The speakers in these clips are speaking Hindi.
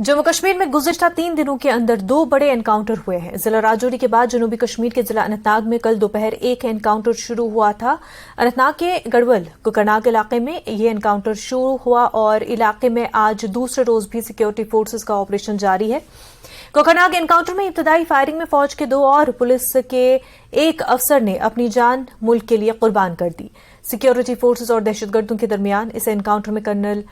जम्मू कश्मीर में गुज़िश्ता 3 दिनों के अंदर 2 बड़े एनकाउंटर हुए हैं। जिला राजौरी के बाद जनूबी कश्मीर के जिला अनंतनाग में कल दोपहर एक एनकाउंटर शुरू हुआ था। अनंतनाग के गढ़वल कुकरनाग इलाके में ये एनकाउंटर शुरू हुआ और इलाके में आज दूसरे रोज भी सिक्योरिटी फोर्सेज का ऑपरेशन जारी है। कोकरनाग एनकाउंटर में इब्तदाई फायरिंग में फौज के 2 और पुलिस के एक अफसर ने अपनी जान मुल्क के लिए कुर्बान कर दी। सिक्योरिटी फोर्सेज और दहशतगर्दों के दरमियान इस एनकाउंटर में कर्नल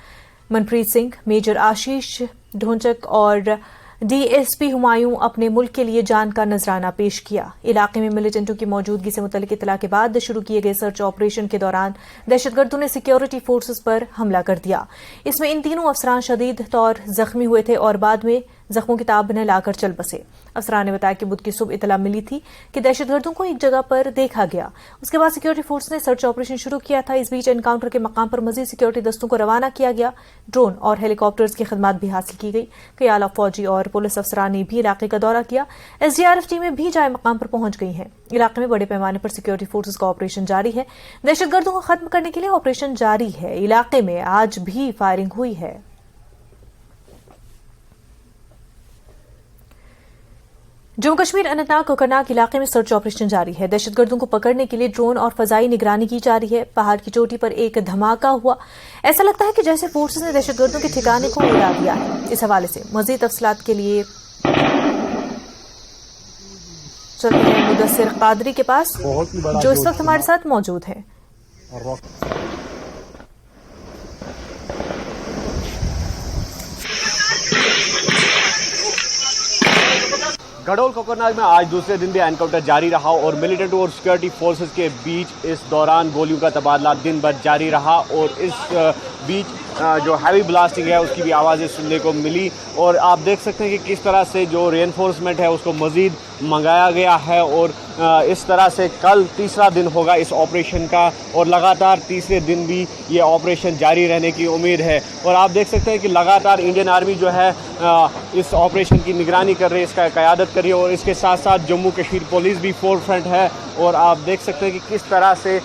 मनप्रीत सिंह, मेजर आशीष ढोंचक और डीएसपी हुमायूं अपने मुल्क के लिए जान का नजराना पेश किया। इलाके में मिलिटेंटों की मौजूदगी से मुतल्लिक इतला के बाद शुरू किए गए सर्च ऑपरेशन के दौरान दहशतगर्दों ने सिक्योरिटी फोर्सेज पर हमला कर दिया। इसमें इन तीनों अफसरान शदीद तौर जख्मी हुए थे और बाद में जख्मों की ताब न लाकर चल बसे। अफसरान ने बताया कि बुध की सुबह इतला मिली थी कि दहशतगर्दों को एक जगह पर देखा गया। उसके बाद सिक्योरिटी फोर्स ने सर्च ऑपरेशन शुरू किया था। इस बीच एनकाउंटर के मकाम पर मजीद सिक्योरिटी दस्तों को रवाना किया गया। ड्रोन और हेलीकॉप्टर्स की खिदमत भी हासिल की गई। कई आला फौजी और पुलिस अफसरान ने भी इलाके का दौरा किया। एसडीआरएफ टीमें भी जाए मकाम पर पहुंच गई हैं। इलाके में बड़े पैमाने पर सिक्योरिटी फोर्सेज का ऑपरेशन जारी है। दहशतगर्दों को खत्म करने के लिए ऑपरेशन जारी है। इलाके में आज भी फायरिंग हुई है। जम्मू कश्मीर अनंतनाग कोकरनाग इलाके में सर्च ऑपरेशन जारी है। दहशतगर्दों को पकड़ने के लिए ड्रोन और फजाई निगरानी की जा रही है। पहाड़ की चोटी पर एक धमाका हुआ। ऐसा लगता है कि जैसे फोर्सेज ने दहशतगर्दों के ठिकाने को उड़ा दिया है। इस हवाले से मजीद तफसीलात के लिए चलते हैं मुदस्सिर कादरी के पास, जो इस वक्त हमारे साथ मौजूद है। गढ़ोल कोकरनाग में आज दूसरे दिन भी एनकाउंटर जारी रहा और मिलिटेंट और सिक्योरिटी फोर्सेस के बीच इस दौरान गोलियों का तबादला दिन भर जारी रहा और इस बीच जो हैवी ब्लास्टिंग है उसकी भी आवाज़ें सुनने को मिली। और आप देख सकते हैं कि किस तरह से जो रेनफोर्समेंट है उसको मज़ीद मंगाया गया है और इस तरह से कल तीसरा दिन होगा इस ऑपरेशन का और लगातार तीसरे दिन भी ये ऑपरेशन जारी रहने की उम्मीद है। और आप देख सकते हैं कि लगातार इंडियन आर्मी जो है इस ऑपरेशन की निगरानी कर रही है, इसका क़यादत कर रही है और इसके साथ साथ जम्मू कश्मीर पुलिस भी फोर फ्रंट है। और आप देख सकते हैं कि किस तरह से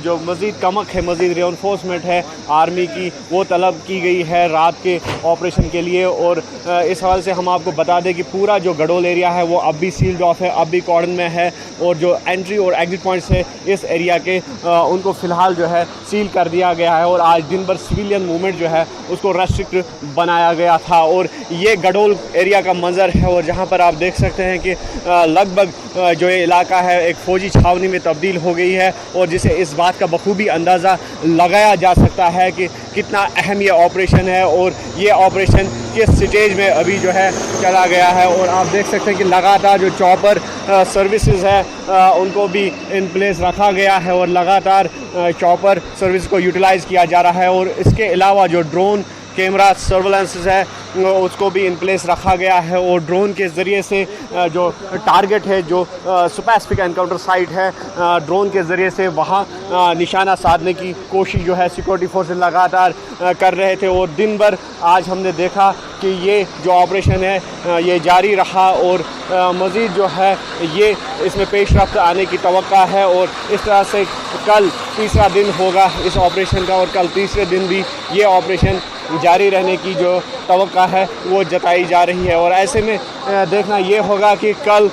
जो मज़ीद कमक है, मज़ीद रेनफोर्समेंट है आर्मी की, वो तलब की गई है रात के ऑपरेशन के लिए। और इस हवाले से हम आपको बता दें कि पूरा जो गढ़ोल एरिया है वो अब भी सील्ड ऑफ है, अब भी कॉर्डन में है और जो एंट्री और एग्जिट पॉइंट्स है इस एरिया के उनको फ़िलहाल जो है सील कर दिया गया है। और आज दिन भर सिविलियन मूवमेंट जो है उसको रेस्ट्रिक्ट बनाया गया था। और ये गढ़ोल एरिया का मंजर है और जहाँ पर आप देख सकते हैं कि लगभग जो ये इलाका है एक फ़ौजी छावनी में तब्दील हो गई है और जिसे इस बात का बखूबी अंदाज़ा लगाया जा सकता है कि कितना अहम ये ऑपरेशन है और ये ऑपरेशन किस स्टेज में अभी जो है चला गया है। और आप देख सकते हैं कि लगातार जो चॉपर सर्विसेज है उनको भी इन प्लेस रखा गया है और लगातार चॉपर सर्विस को यूटिलाइज़ किया जा रहा है। और इसके अलावा जो ड्रोन कैमरा सर्वेलेंस है उसको भी इन प्लेस रखा गया है और ड्रोन के ज़रिए से जो टारगेट है, जो स्पेसिफिक एनकाउंटर साइट है, ड्रोन के ज़रिए से वहाँ निशाना साधने की कोशिश जो है सिक्योरिटी फोर्सेस लगातार कर रहे थे। और दिन भर आज हमने देखा कि ये जो ऑपरेशन है ये जारी रहा और मज़ीद जो है ये इसमें पेशरफ्त आने की तवक्का है। और इस तरह से कल तीसरा दिन होगा इस ऑपरेशन का और कल तीसरे दिन भी ये ऑपरेशन जारी रहने की जो तवक्का है वो जताई जा रही है। और ऐसे में देखना ये होगा कि कल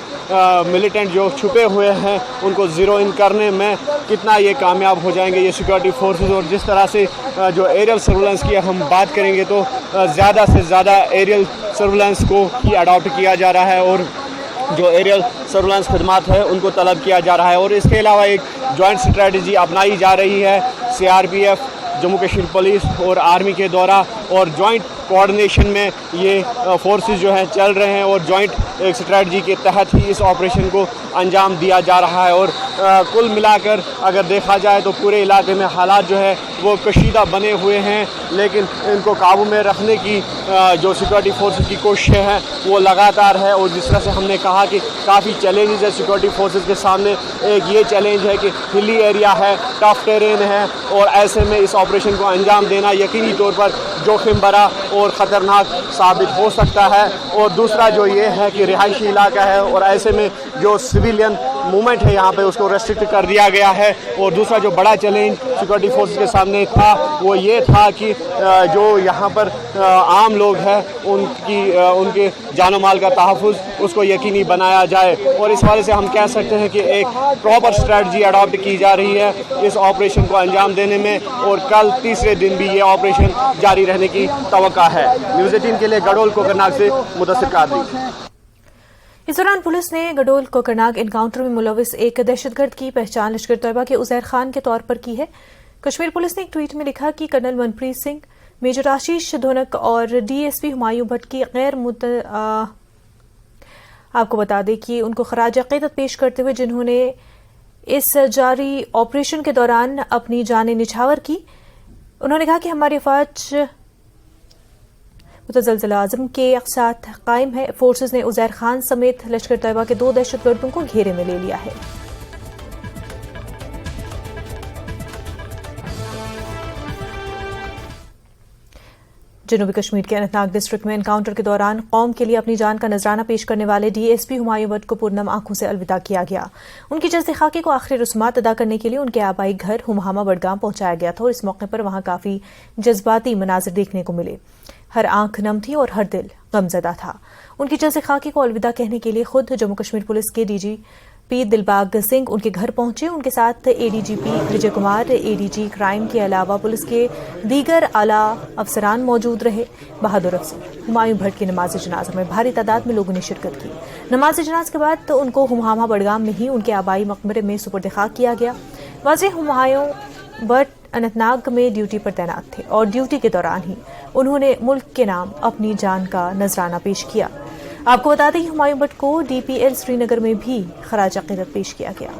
मिलिटेंट जो छुपे हुए हैं उनको ज़ीरो इन करने में कितना ये कामयाब हो जाएंगे ये सिक्योरिटी फोर्सेस। और जिस तरह से जो एरियल सर्विलेंस की हम बात करेंगे तो ज़्यादा से ज़्यादा एरियल सर्विलेंस को ही अडॉप्ट किया जा रहा है और जो एरियल सर्विलेंस खदमात है उनको तलब किया जा रहा है। और इसके अलावा एक जॉइंट स्ट्रेटजी अपनाई जा रही है सीआरपीएफ, जम्मू कश्मीर पुलिस और आर्मी के द्वारा और जॉइंट कोऑर्डिनेशन में ये फोर्सेस जो हैं चल रहे हैं और जॉइंट एक स्ट्रेटजी के तहत ही इस ऑपरेशन को अंजाम दिया जा रहा है। और कुल मिलाकर अगर देखा जाए तो पूरे इलाके में हालात जो है वो कशीदा बने हुए हैं, लेकिन इनको काबू में रखने की जो सिक्योरिटी फोर्सेस की कोशिशें हैं वो लगातार है। और जिस तरह से हमने कहा कि काफ़ी चैलेंजेस है सिक्योरिटी फोर्सेस के सामने। एक ये चैलेंज है कि हिली एरिया है, टफ टेरेन है और ऐसे में इस ऑपरेशन को अंजाम देना यकीनी तौर पर जोखिम भरा और ख़तरनाक साबित हो सकता है। और दूसरा जो ये है कि रिहायशी इलाका है और ऐसे में जो सिविलियन मूवमेंट है यहाँ पे उसको रेस्ट्रिक्ट कर दिया गया है। और दूसरा जो बड़ा चैलेंज सिक्योरिटी फोर्सेस के सामने था वो ये था कि जो यहाँ पर आम लोग हैं उनके जानो माल का तहफ़्फ़ुज़ उसको यकीनी बनाया जाए। और इस हवाले से हम कह सकते हैं कि एक प्रॉपर स्ट्रेटजी अडॉप्ट की जा रही है इस ऑपरेशन को अंजाम देने में, और कल तीसरे दिन भी ये ऑपरेशन जारी रहने की तवक्का है। न्यूज़ 18 के लिए गडोल कोकरनाग से मुदस्सिर कादरी। इस दौरान पुलिस ने गडोल कोकरनाग एनकाउंटर में मुलविस एक दहशतगर्द की पहचान लश्कर तैयबा के उज़ैर खान के तौर पर की है। कश्मीर पुलिस ने एक ट्वीट में लिखा कि कर्नल मनप्रीत सिंह, मेजर आशीष धोनक और डीएसपी हुमायूं भट्ट की आपको बता दें कि उनको खराज अक़ीदत पेश करते हुए जिन्होंने इस जारी ऑपरेशन के दौरान अपनी जानें निछावर की, उन्होंने कहा कि हमारी फ़ौज मुतज़लज़िल आज़म के साथ कायम है। फोर्सेस ने उज़ैर खान समेत लश्कर तैयबा के 2 दहशतगर्दों को घेरे में ले लिया है। जनूबी कश्मीर के अनंतनाग डिस्ट्रिक्ट में एनकाउंटर के दौरान कौम के लिए अपनी जान का नजराना पेश करने वाले डीएसपी हुमायूं भट्ट को पुरनम आंखों से अलविदा किया गया। उनकी जज्द खाकी को आखिरी रस्मात अदा करने के लिए उनके आबाई घर हुमहामा बडगाम पहुंचाया गया था और इस मौके पर वहां काफी जज्बाती मनाजिर देखने को मिले। हर आंख नम थी और हर दिल गमजदा था। उनकी जज्द खाकी को अलविदा कहने के लिए खुद जम्मू कश्मीर पुलिस के डीजीपी दिलबाग सिंह उनके घर पहुंचे। उनके साथ ADGP Vijay Kumar, ADG crime के अलावा पुलिस के दीगर आला अफसरान मौजूद रहे। बहादुर अफसर हुमायूं भट्ट की नमाज जनाजा में भारी तादाद में लोगों ने शिरकत की। नमाज जनाजा के बाद उनको हुमहामा बडगाम में ही उनके आबाई मकबरे में सुपुर्द खाक किया गया। वाज़ेह हुमायूं भट्ट अनंतनाग में ड्यूटी पर तैनात थे और ड्यूटी के दौरान ही उन्होंने मुल्क के नाम अपनी जान का नजराना पेश किया। आपको बता दें हुमायूं भट्ट को डीपीएल श्रीनगर में भी खराज अक़ीदत पेश किया गया।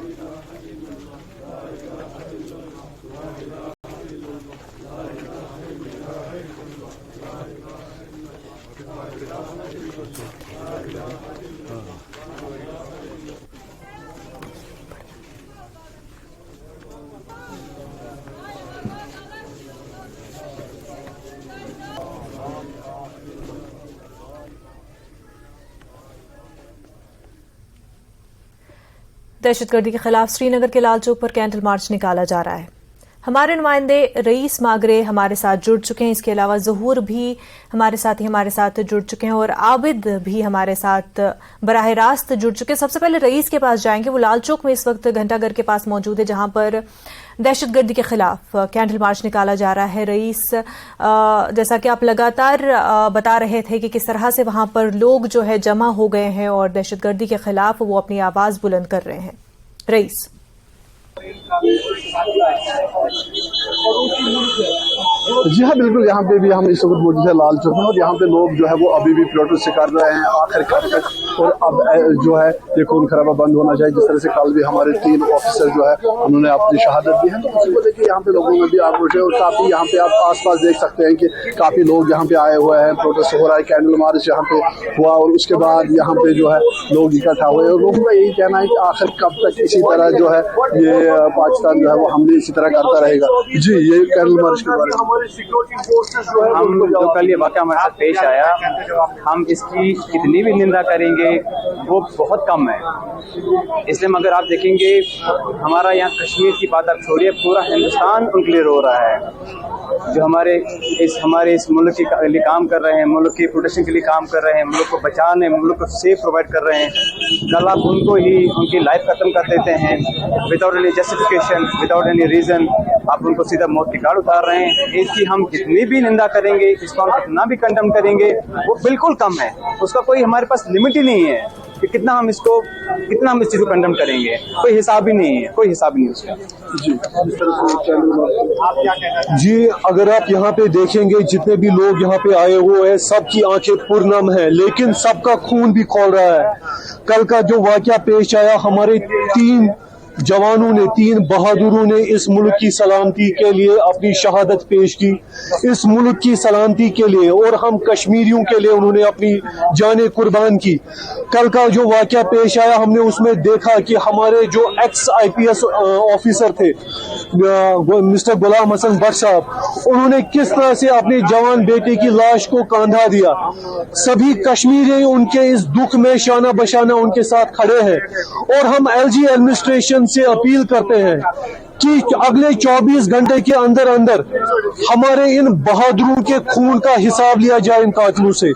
दहशतगर्दी के खिलाफ श्रीनगर के लाल चौक पर कैंडल मार्च निकाला जा रहा है। हमारे नुमाइंदे रईस मागरे हमारे साथ जुड़ चुके हैं। इसके अलावा ज़हूर भी हमारे साथ जुड़ चुके हैं और आबिद भी हमारे साथ बराह रास्त जुड़ चुके हैं। सबसे पहले रईस के पास जाएंगे। वो लाल चौक में इस वक्त घंटाघर के पास मौजूद है जहां पर दहशतगर्दी के खिलाफ कैंडल मार्च निकाला जा रहा है। रईस, जैसा कि आप लगातार बता रहे थे कि किस तरह से वहां पर लोग जो है जमा हो गए हैं और दहशतगर्दी के खिलाफ वो अपनी आवाज बुलंद कर रहे हैं। रईस, जी हाँ, बिल्कुल। यहाँ पे भी हम इस वक्त मौजूद है लाल चौक में और यहाँ पे लोग जो है वो अभी भी प्रोटेस्ट कर रहे हैं आखिरकार तक। और अब जो है ये खून खराबा बंद होना चाहिए। जिस तरह से कल भी हमारे 3 ऑफिसर जो है उन्होंने अपनी शहादत दी है, तो उसी को लेकर यहाँ पे लोगों में भी आक्रोश है। और काफी यहाँ पे आप आसपास देख सकते हैं कि काफी लोग यहाँ पे आए हुए हैं, प्रोटेस्ट हो रहा है, कैंडल मार्च यहाँ पे हुआ और उसके बाद यहाँ पे जो है लोग इकट्ठा हुए। और लोगों का यही कहना है कि आखिर कब तक इसी तरह जो है ये पाकिस्तान जो है वो हमले इसी तरह करता रहेगा। जी, ये कैंडल मार्च के बारे में हम जो कल ये वाक़या हमारे साथ पेश आया, हम इसकी कितनी भी निंदा करेंगे वो बहुत कम है। इसलिए मगर आप देखेंगे हमारा यहाँ कश्मीर की बात आप छोड़िए, पूरा हिंदुस्तान उनके लिए रो रहा है जो हमारे इस मुल्क के लिए काम कर रहे हैं, मुल्क की प्रोटेक्शन के लिए काम कर रहे हैं, मुल्क को बचाने, मुल्क को सेफ प्रोवाइड कर रहे हैं। कल आप उनको ही उनकी लाइफ खत्म कर देते हैं without any justification, without any reason. आप उनको सीधा मौत की गाड़ उतार रहे हैं। इसकी हम कितनी भी निंदा करेंगे, इसको हम कितना भी कंडम करेंगे वो बिल्कुल कम है। उसका कोई हमारे पास लिमिट ही नहीं है कि कितना हम इस चीज़ को कंडम करेंगे। कोई हिसाब ही नहीं है, कोई हिसाब नहीं उसका। जी, अगर आप यहाँ पे देखेंगे जितने भी लोग यहाँ पे आए हुए हैं सबकी आंखें पुरनम है, लेकिन सबका खून भी खौल रहा है। कल का जो वाकया पेश आया, हमारे 3 जवानों ने, 3 बहादुरों ने इस मुल्क की सलामती के लिए अपनी शहादत पेश की, इस मुल्क की सलामती के लिए और हम कश्मीरियों के लिए उन्होंने अपनी जानें कुर्बान की। कल का जो वाकया पेश आया, हमने उसमें देखा कि हमारे जो एक्स IPS ऑफिसर थे मिस्टर गुलाम हसन भट्ट साहब, उन्होंने किस तरह से अपने जवान बेटे की लाश को कंधा दिया। सभी कश्मीरी उनके इस दुख में शाना बशाना उनके साथ खड़े हैं और हम LG एडमिनिस्ट्रेशन से अपील करते हैं कि अगले 24 घंटे के अंदर अंदर हमारे इन बहादुरों के खून का हिसाब लिया जाए इन कातिलों से।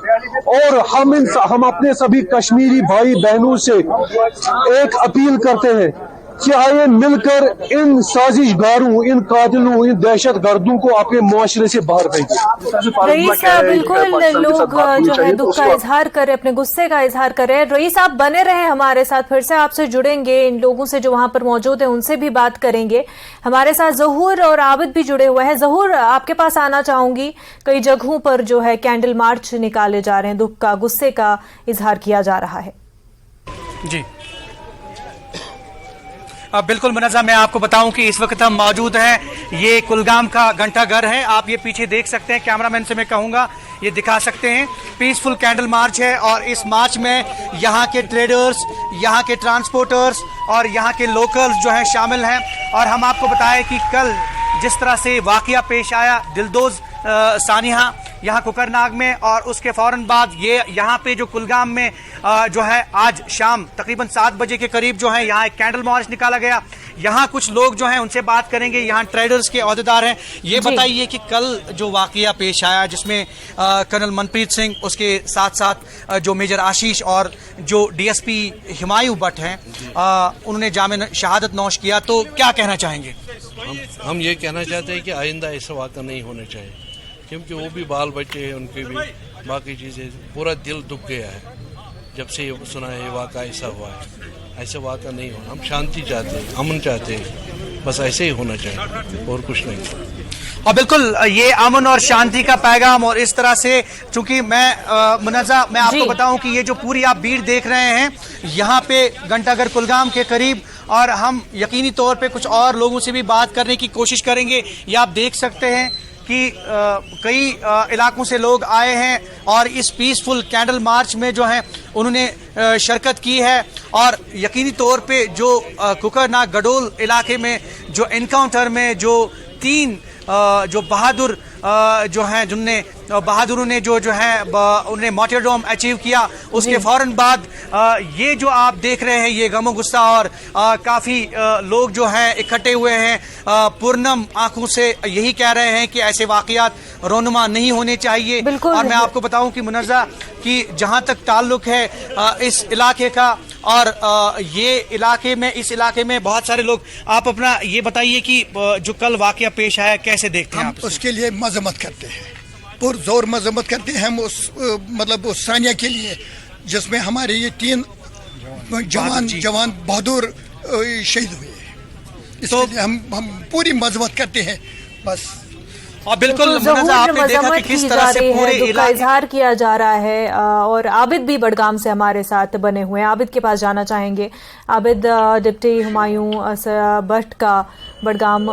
और हम अपने सभी कश्मीरी भाई बहनों से एक अपील करते हैं कि आइए मिलकर इन साजिशगारों, इन कातिलों, इन दहशत गर्दों को अपने मुआशरे से बाहर फेंकें। रईस साहब, बिल्कुल लोग जो है दुख का इजहार कर रहे, अपने गुस्से का इजहार कर रहे हैं। रईस आप बने रहे हमारे साथ, फिर से आपसे जुड़ेंगे, इन लोगों से जो वहां पर मौजूद है उनसे भी बात करेंगे। हमारे साथ जहूर और आबिद भी जुड़े हुए हैं। जहूर, आपके पास आना चाहूंगी। कई जगहों पर जो है कैंडल मार्च निकाले जा रहे हैं, दुख का, गुस्से का इजहार किया जा रहा है। जी बिल्कुल मुनज़्ज़म, मैं आपको बताऊं कि इस वक्त हम मौजूद हैं, ये कुलगाम का घंटाघर है। आप ये पीछे देख सकते हैं, कैमरामैन से मैं कहूंगा ये दिखा सकते हैं। पीसफुल कैंडल मार्च है और इस मार्च में यहाँ के ट्रेडर्स, यहाँ के ट्रांसपोर्टर्स और यहाँ के लोकल्स जो हैं शामिल हैं। और हम आपको बताएं कि कल जिस तरह से वाकया पेश आया दिलदोज सानिहा यहाँ कुकरनाग में, और उसके फौरन बाद ये यहाँ पे जो कुलगाम में जो है आज शाम तकरीबन 7 बजे के करीब जो है यहाँ एक कैंडल मार्च निकाला गया। यहाँ कुछ लोग जो हैं उनसे बात करेंगे, यहाँ ट्रेडर्स के ओहदेदार हैं। ये बताइए कि कल जो वाकया पेश आया जिसमें कर्नल मनप्रीत सिंह, उसके साथ साथ जो मेजर आशीष और जो DSP हुमायूं भट्ट हैं, उन्होंने जामे शहादत नौश किया, तो क्या कहना चाहेंगे? हम ये कहना चाहते हैं कि आइंदा ऐसा वाक़ा नहीं होना चाहिए, क्योंकि वो भी बाल बच्चे हैं, उनके भी बाकी चीज़ें, पूरा दिल दुख गया है जब से ये सुना है ये वाक़ा ऐसा हुआ है। ऐसा वाक़ा नहीं हो, हम शांति चाहते हैं, अमन चाहते हैं, बस ऐसे ही होना चाहिए और कुछ नहीं। और बिल्कुल ये अमन और शांति का पैगाम, और इस तरह से चूंकि मैं मुनज़्ज़म मैं आपको बताऊं कि ये जो पूरी आप भीड़ देख रहे हैं यहाँ पे घंटाघर कुलगाम के करीब, और हम यकीनी तौर पे कुछ और लोगों से भी बात करने की कोशिश करेंगे। ये आप देख सकते हैं कि कई इलाकों से लोग आए हैं और इस पीसफुल कैंडल मार्च में जो है उन्होंने शिरकत की है। और यकीनी तौर पे जो कुकरनाग गडोल इलाके में जो एनकाउंटर में जो 3 जो बहादुर जो हैं, जिनने बहादुरों ने जो है उन्हें मार्टियरडम अचीव किया, उसके फौरन बाद ये जो आप देख रहे हैं ये गमो गुस्सा और काफ़ी लोग जो हैं इकट्ठे हुए हैं, पूर्णम आंखों से यही कह रहे हैं कि ऐसे वाकयात रोनुमा नहीं होने चाहिए। और मैं आपको बताऊं कि मुनज़्ज़म कि जहां तक ताल्लुक है इस इलाके का, और इस इलाके में बहुत सारे लोग, आप अपना ये बताइए कि जो कल वाकया पेश आया कैसे देखते हैं? हम उसके लिए मजम्मत करते हैं, पुरजोर मजम्मत करते हैं हम उस मतलब उस सानिया के लिए जिसमें हमारे ये 3 जवान बहादुर शहीद हुए। इसके लिए हम पूरी मजम्मत करते हैं बस। और बिल्कुल आपने देखा कि किस तरह से पूरे दुख का इजहार किया जा रहा है। और आबिद भी बडगाम से हमारे साथ बने हुए हैं, आबिद के पास जाना चाहेंगे। आबिद, डिप्टी हुमायूं भट्ट का बडगाम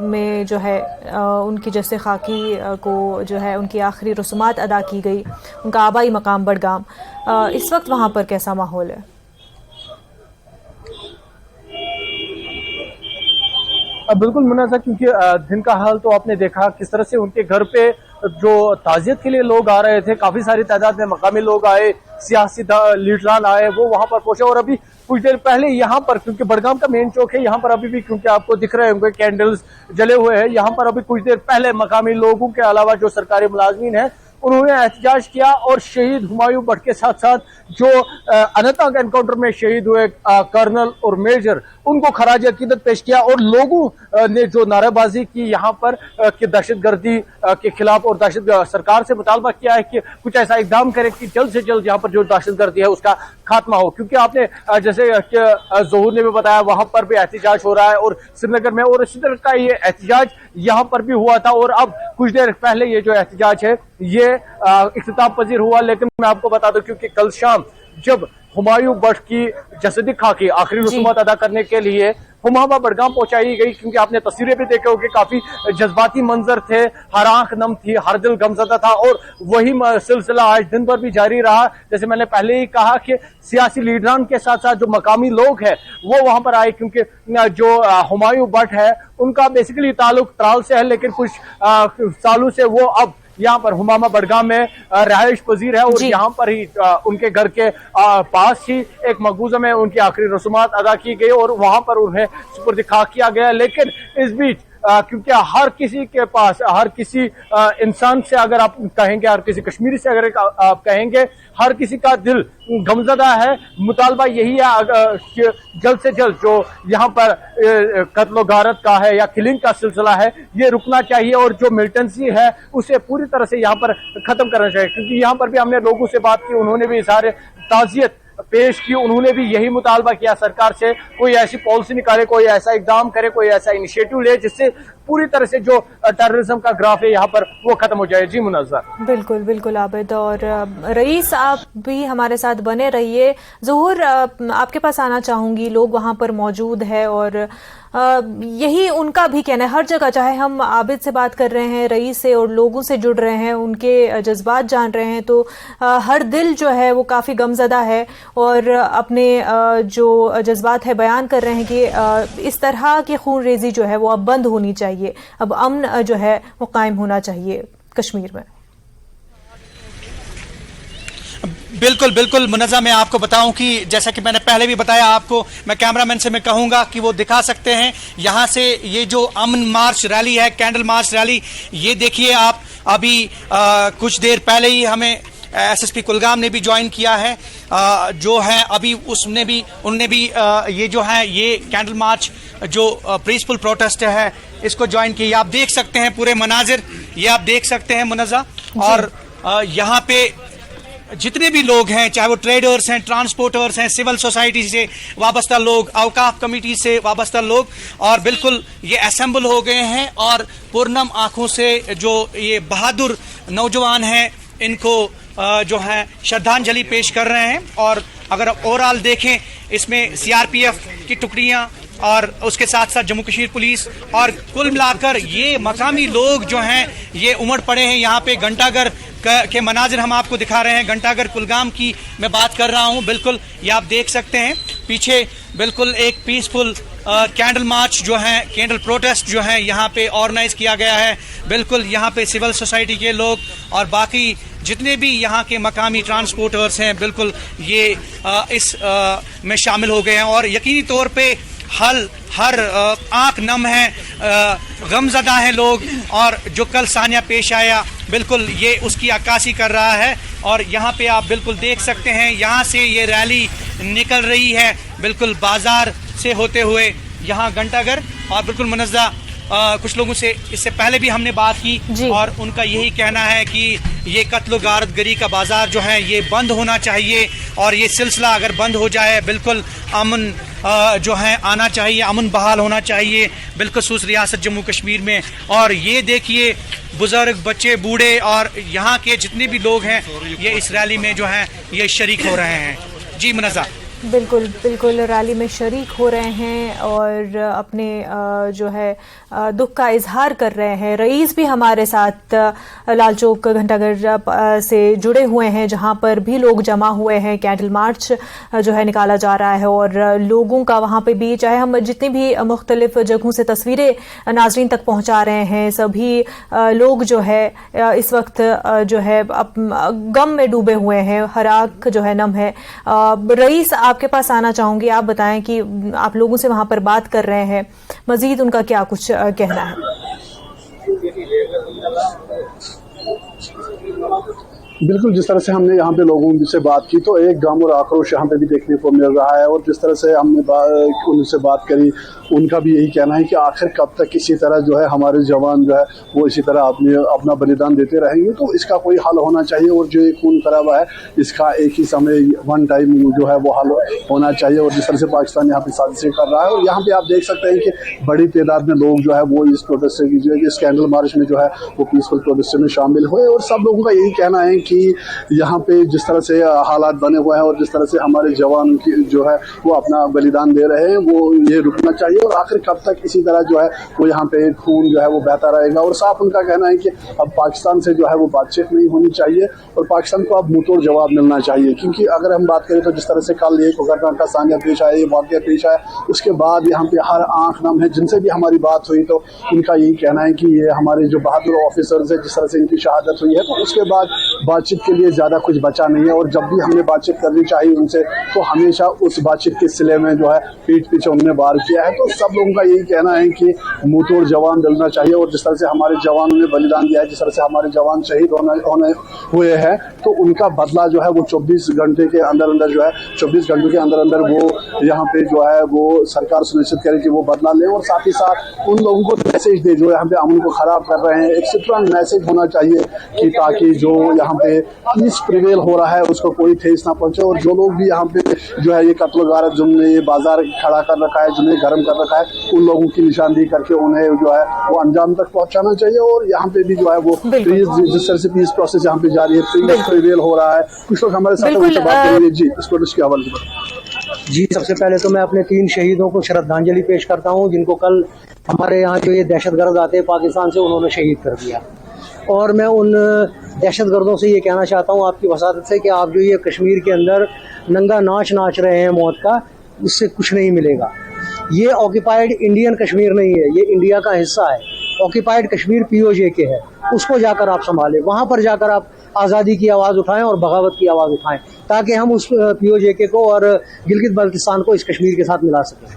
में जो है उनकी जैसे खाकी को जो है उनकी आखिरी रसूमात अदा की गई, उनका आबाई मकाम बडगाम, इस वक्त वहाँ पर कैसा माहौल है? बिल्कुल मुनाज़ा, क्योंकि दिन का हाल तो आपने देखा किस तरह से उनके घर पे जो ताज़ियत के लिए लोग आ रहे थे, काफी सारी तादाद में मकामी लोग आए, सियासी लीडरान आए, वो वहां पर पहुंचे। और अभी कुछ देर पहले यहाँ पर, क्योंकि बडगाम का मेन चौक है, यहाँ पर अभी भी क्योंकि आपको दिख रहे होंगे कैंडल्स जले हुए हैं, यहाँ पर अभी कुछ देर पहले मकामी लोगों के अलावा जो सरकारी मुलाजमीन है उन्होंने एहतजाज किया और शहीद हुमायूं भट्ट के साथ साथ जो अनंतनाग एनकाउंटर में शहीद हुए कर्नल और मेजर, उनको खराज अकीदत पेश किया। और लोगों ने जो नारेबाजी की यहाँ पर कि दहशतगर्दी के खिलाफ, और सरकार से मुतालबा किया है कि कुछ ऐसा इकदाम करे कि जल्द से जल्द यहाँ पर जो दहशतगर्दी है उसका खात्मा हो। क्योंकि आपने जैसे ज़हूर ने भी बताया, वहां पर भी एहतजाज हो रहा है और श्रीनगर में, और इसी तरह का ये एहतजाज यहाँ पर भी हुआ था। और अब कुछ देर पहले ये जो एहतजाज है ये इख्तिताम पजीर हुआ। लेकिन मैं आपको बता दूं, क्योंकि कल शाम जब हुमायूं भट्ट की जसदी खाकी आखिरी रसूमात अदा करने के लिए हुमामा बडगाम पहुंचाई गई, क्योंकि आपने तस्वीरें भी देखे होंगे, काफी जज्बाती मंजर थे, हर आंख नम थी, हर दिल गमजदा था। और वही सिलसिला आज दिन भर भी जारी रहा। जैसे मैंने पहले ही कहा कि सियासी लीडरान के साथ साथ जो मकामी लोग हैं वो वहां पर आए, क्योंकि जो हुमायूं भट्ट है उनका बेसिकली ताल्लुक त्राल से है, लेकिन कुछ सालों से वो अब यहाँ पर हुमामा बडगाम में रहायश पजीर है और यहाँ पर ही उनके घर के पास ही एक मकबूजा में उनकी आखिरी रसूमात अदा की गई और वहां पर उन्हें सुपुर्द खाक किया गया। लेकिन इस बीच क्योंकि हर किसी के पास, हर किसी इंसान से अगर आप कहेंगे, हर किसी कश्मीरी से अगर आप कहेंगे, हर किसी का दिल गमजदा है। मुतालबा यही है कि जल्द से जल्द जो यहाँ पर कत्लो गारत का है या किलिंग का सिलसिला है ये रुकना चाहिए और जो मिलिटेंसी है उसे पूरी तरह से यहाँ पर खत्म करना चाहिए। क्योंकि यहाँ पर भी हमने लोगों से बात की, उन्होंने भी सारे ताज़ियत पेश की, उन्होंने भी यही मुतालबा किया सरकार से कोई ऐसी पॉलिसी निकाले, कोई ऐसा इकदाम करे, कोई ऐसा इनिशिएटिव ले जिससे पूरी तरह से जो टेररिज्म का ग्राफ है यहाँ पर वो खत्म हो जाए। जी मुनज़्ज़र। बिल्कुल बिल्कुल आबिद, और रईस आप भी हमारे साथ बने रहिए। ज़हूर, आपके पास आना चाहूंगी, लोग वहां पर मौजूद है और यही उनका भी कहना है। हर जगह, चाहे हम आबिद से बात कर रहे हैं, रईस से, और लोगों से जुड़ रहे हैं, उनके जज्बात जान रहे हैं, तो हर दिल जो है वो काफ़ी गमजदा है और अपने जो जज्बात है बयान कर रहे हैं कि इस तरह की खून रेजी जो है वो अब बंद होनी चाहिए, अब अमन जो है वो कायम होना चाहिए कश्मीर में। बिल्कुल बिल्कुल मुनज़्ज़ा, मैं आपको बताऊं कि जैसा कि मैंने पहले भी बताया आपको, मैं कैमरामैन से मैं कहूंगा कि वो दिखा सकते हैं यहां से ये जो अमन मार्च रैली है, कैंडल मार्च रैली, ये देखिए आप। अभी कुछ देर पहले ही हमें एसएसपी कुलगाम ने भी ज्वाइन किया है, जो है अभी उनने भी ये जो है ये कैंडल मार्च जो पीसफुल प्रोटेस्ट है इसको ज्वाइन किया। आप देख सकते हैं पूरे मनाजिर, ये आप देख सकते हैं मुनज़्ज़ा। और यहाँ पे जितने भी लोग हैं, चाहे वो ट्रेडर्स हैं, ट्रांसपोर्टर्स हैं, सिविल सोसाइटी से वाबस्ता लोग, औकाफ कमेटी से वाबस्ता लोग, और बिल्कुल ये असेंबल हो गए हैं और पूर्णम आंखों से जो ये बहादुर नौजवान हैं इनको जो है श्रद्धांजलि पेश कर रहे हैं। और अगर ओवरऑल देखें, इसमें सीआरपीएफ की टुकड़ियां और उसके साथ साथ जम्मू कश्मीर पुलिस और कुल मिलाकर ये मकामी लोग जो हैं ये उमड़ पड़े हैं यहाँ पे। घंटाघर के मनाजिर हम आपको दिखा रहे हैं, घंटाघर कुलगाम की मैं बात कर रहा हूँ। बिल्कुल ये आप देख सकते हैं पीछे, बिल्कुल एक पीसफुल कैंडल मार्च जो है, कैंडल प्रोटेस्ट जो है यहाँ पे ऑर्गेनाइज किया गया है। बिल्कुल यहाँ पे सिविल सोसाइटी के लोग और बाकी जितने भी यहाँ के मकामी ट्रांसपोर्टर्स हैं बिल्कुल ये इस में शामिल हो गए हैं और यकीनी तौर पे हर आंख नम है, गमजदा हैं लोग। और जो कल सानिया पेश आया बिल्कुल ये उसकी अक्कासी कर रहा है। और यहाँ पे आप बिल्कुल देख सकते हैं, यहाँ से ये रैली निकल रही है बिल्कुल बाजार से होते हुए यहाँ घंटाघर। और बिल्कुल मुनज़्ज़ा, कुछ लोगों से इससे पहले भी हमने बात की और उनका यही कहना है कि ये कत्ल गारत गरी का बाजार जो है ये बंद होना चाहिए और ये सिलसिला अगर बंद हो जाए बिल्कुल अमन जो है आना चाहिए, अमन बहाल होना चाहिए बिलखसूस रियासत जम्मू कश्मीर में। और ये देखिए बुजुर्ग, बच्चे, बूढ़े और यहाँ के जितने भी लोग हैं ये इस रैली में जो है ये शरीक हो रहे हैं। जी मुनज़्ज़ा। बिल्कुल बिल्कुल रैली में शरीक हो रहे हैं और अपने जो है दुख का इजहार कर रहे हैं। रईस भी हमारे साथ लाल चौक घंटाघर से जुड़े हुए हैं जहां पर भी लोग जमा हुए हैं। कैंडल मार्च जो है निकाला जा रहा है और लोगों का वहां पे भी, चाहे हम जितनी भी मुख्तलिफ जगहों से तस्वीरें नाजरीन तक पहुंचा रहे हैं, सभी लोग जो है इस वक्त जो है गम में डूबे हुए हैं, हर आंख जो है नम है। रईस, आपके पास आना चाहूंगी, आप बताएं कि आप लोगों से वहां पर बात कर रहे हैं, मजीद उनका क्या कुछ कहना है। बिल्कुल, जिस तरह से हमने यहाँ पे लोगों से बात की तो एक गम और आक्रोश यहाँ पे भी देखने को मिल रहा है। और जिस तरह से हमने उनसे बात करी, उनका भी यही कहना है कि आखिर कब तक इसी तरह जो है हमारे जवान जो है वो इसी तरह अपना बलिदान देते रहेंगे। तो इसका कोई हल होना चाहिए और जो ये खून खराबा है इसका एक ही समय वन टाइम जो है वो हल होना चाहिए। और जिस तरह से पाकिस्तान यहाँ पे साजिशें कर रहा है और यहाँ पे आप देख सकते हैं कि बड़ी तादाद में लोग जो है वो इस प्रोटेस्ट से, इस कैंडल मार्च में जो है वो पीसफुल प्रोटेस्ट में शामिल हुए। और सब लोगों का यही कहना है कि यहाँ पे जिस तरह से हालात बने हुए हैं और जिस तरह से हमारे जवान की जो है वो अपना बलिदान दे रहे हैं, वो ये रुकना चाहिए। और आखिर कब तक इसी तरह जो है वो यहाँ पे खून जो है वो बहता रहेगा। और साफ उनका कहना है कि अब पाकिस्तान से जो है वो बातचीत नहीं होनी चाहिए और पाकिस्तान को अब मुंहतोड़ जवाब मिलना चाहिए। क्योंकि अगर हम बात करें तो जिस तरह से कल ये कोकरनाग का सानिया पेश आया, ये वाक़या पेश आया, उसके बाद यहाँ पे हर आंख नम है। जिनसे भी हमारी बात हुई तो उनका यही कहना है कि ये हमारे जो बहादुर ऑफिसर्स है, जिस तरह से इनकी शहादत हुई है, तो उसके बाद बातचीत के लिए ज़्यादा कुछ बचा नहीं है। और जब भी हमने बातचीत करनी चाहिए उनसे तो हमेशा उस बातचीत के सिले में जो है पीठ पीछे उन्होंने वार किया है। तो सब लोगों का यही कहना है कि मुंहतोड़ जवान मिलना चाहिए। और जिस तरह से हमारे जवानों ने बलिदान दिया है, जिस तरह से हमारे जवान शहीद होने हुए हैं, तो उनका बदला जो है वो 24 घंटे के अंदर अंदर जो है 24 घंटों के अंदर अंदर वो यहाँ पे जो है वो सरकार सुनिश्चित करे कि वो बदला ले। और साथ ही साथ उन लोगों को मैसेज दे जो यहाँ पे अमन को खराब कर रहे हैं। एक स्ट्रांग मैसेज होना चाहिए कि ताकि जो यहाँ पे पीस प्रिवेल हो रहा है उसको कोई ठेस ना पहुंचे। और जो लोग भी यहाँ पे जो है ये कत्ल गारत जिन्होंने ये बाजार खड़ा कर रखा है, जिन्हें गर्म कर रखा है, उन लोगों की निशानदेही करके उन्हें जो है वो अंजाम तक पहुंचाना चाहिए। और यहाँ पे भी जो है वो जिस तरह से पीस प्रोसेस यहाँ पे जारी है, पीस प्रिवेल हो रहा है। कुछ लोग हमारे साथ उनसे बात करेंगे। जी, इसको इसके हवाले से। जी, सबसे पहले तो मैं अपने 3 शहीदों को श्रद्धांजलि पेश करता हूं, जिनको कल हमारे यहाँ जो ये दहशतगर्द आते हैं पाकिस्तान से, उन्होंने शहीद कर दिया। और मैं उन दहशतगर्दों से ये कहना चाहता हूं आपकी वसादत से कि आप जो ये कश्मीर के अंदर नंगा नाच नाच रहे हैं मौत का, उससे कुछ नहीं मिलेगा। ये ऑक्यूपाइड इंडियन कश्मीर नहीं है, ये इंडिया का हिस्सा है। ऑक्यूपाइड कश्मीर POJ के है, उसको जाकर आप संभालें, वहाँ पर जाकर आप आज़ादी की आवाज़ उठाएं और बगावत की आवाज़ उठाएं, ताकि हम उस POJ को और गिलगित बल्तिस्तान को इस कश्मीर के साथ मिला सकें।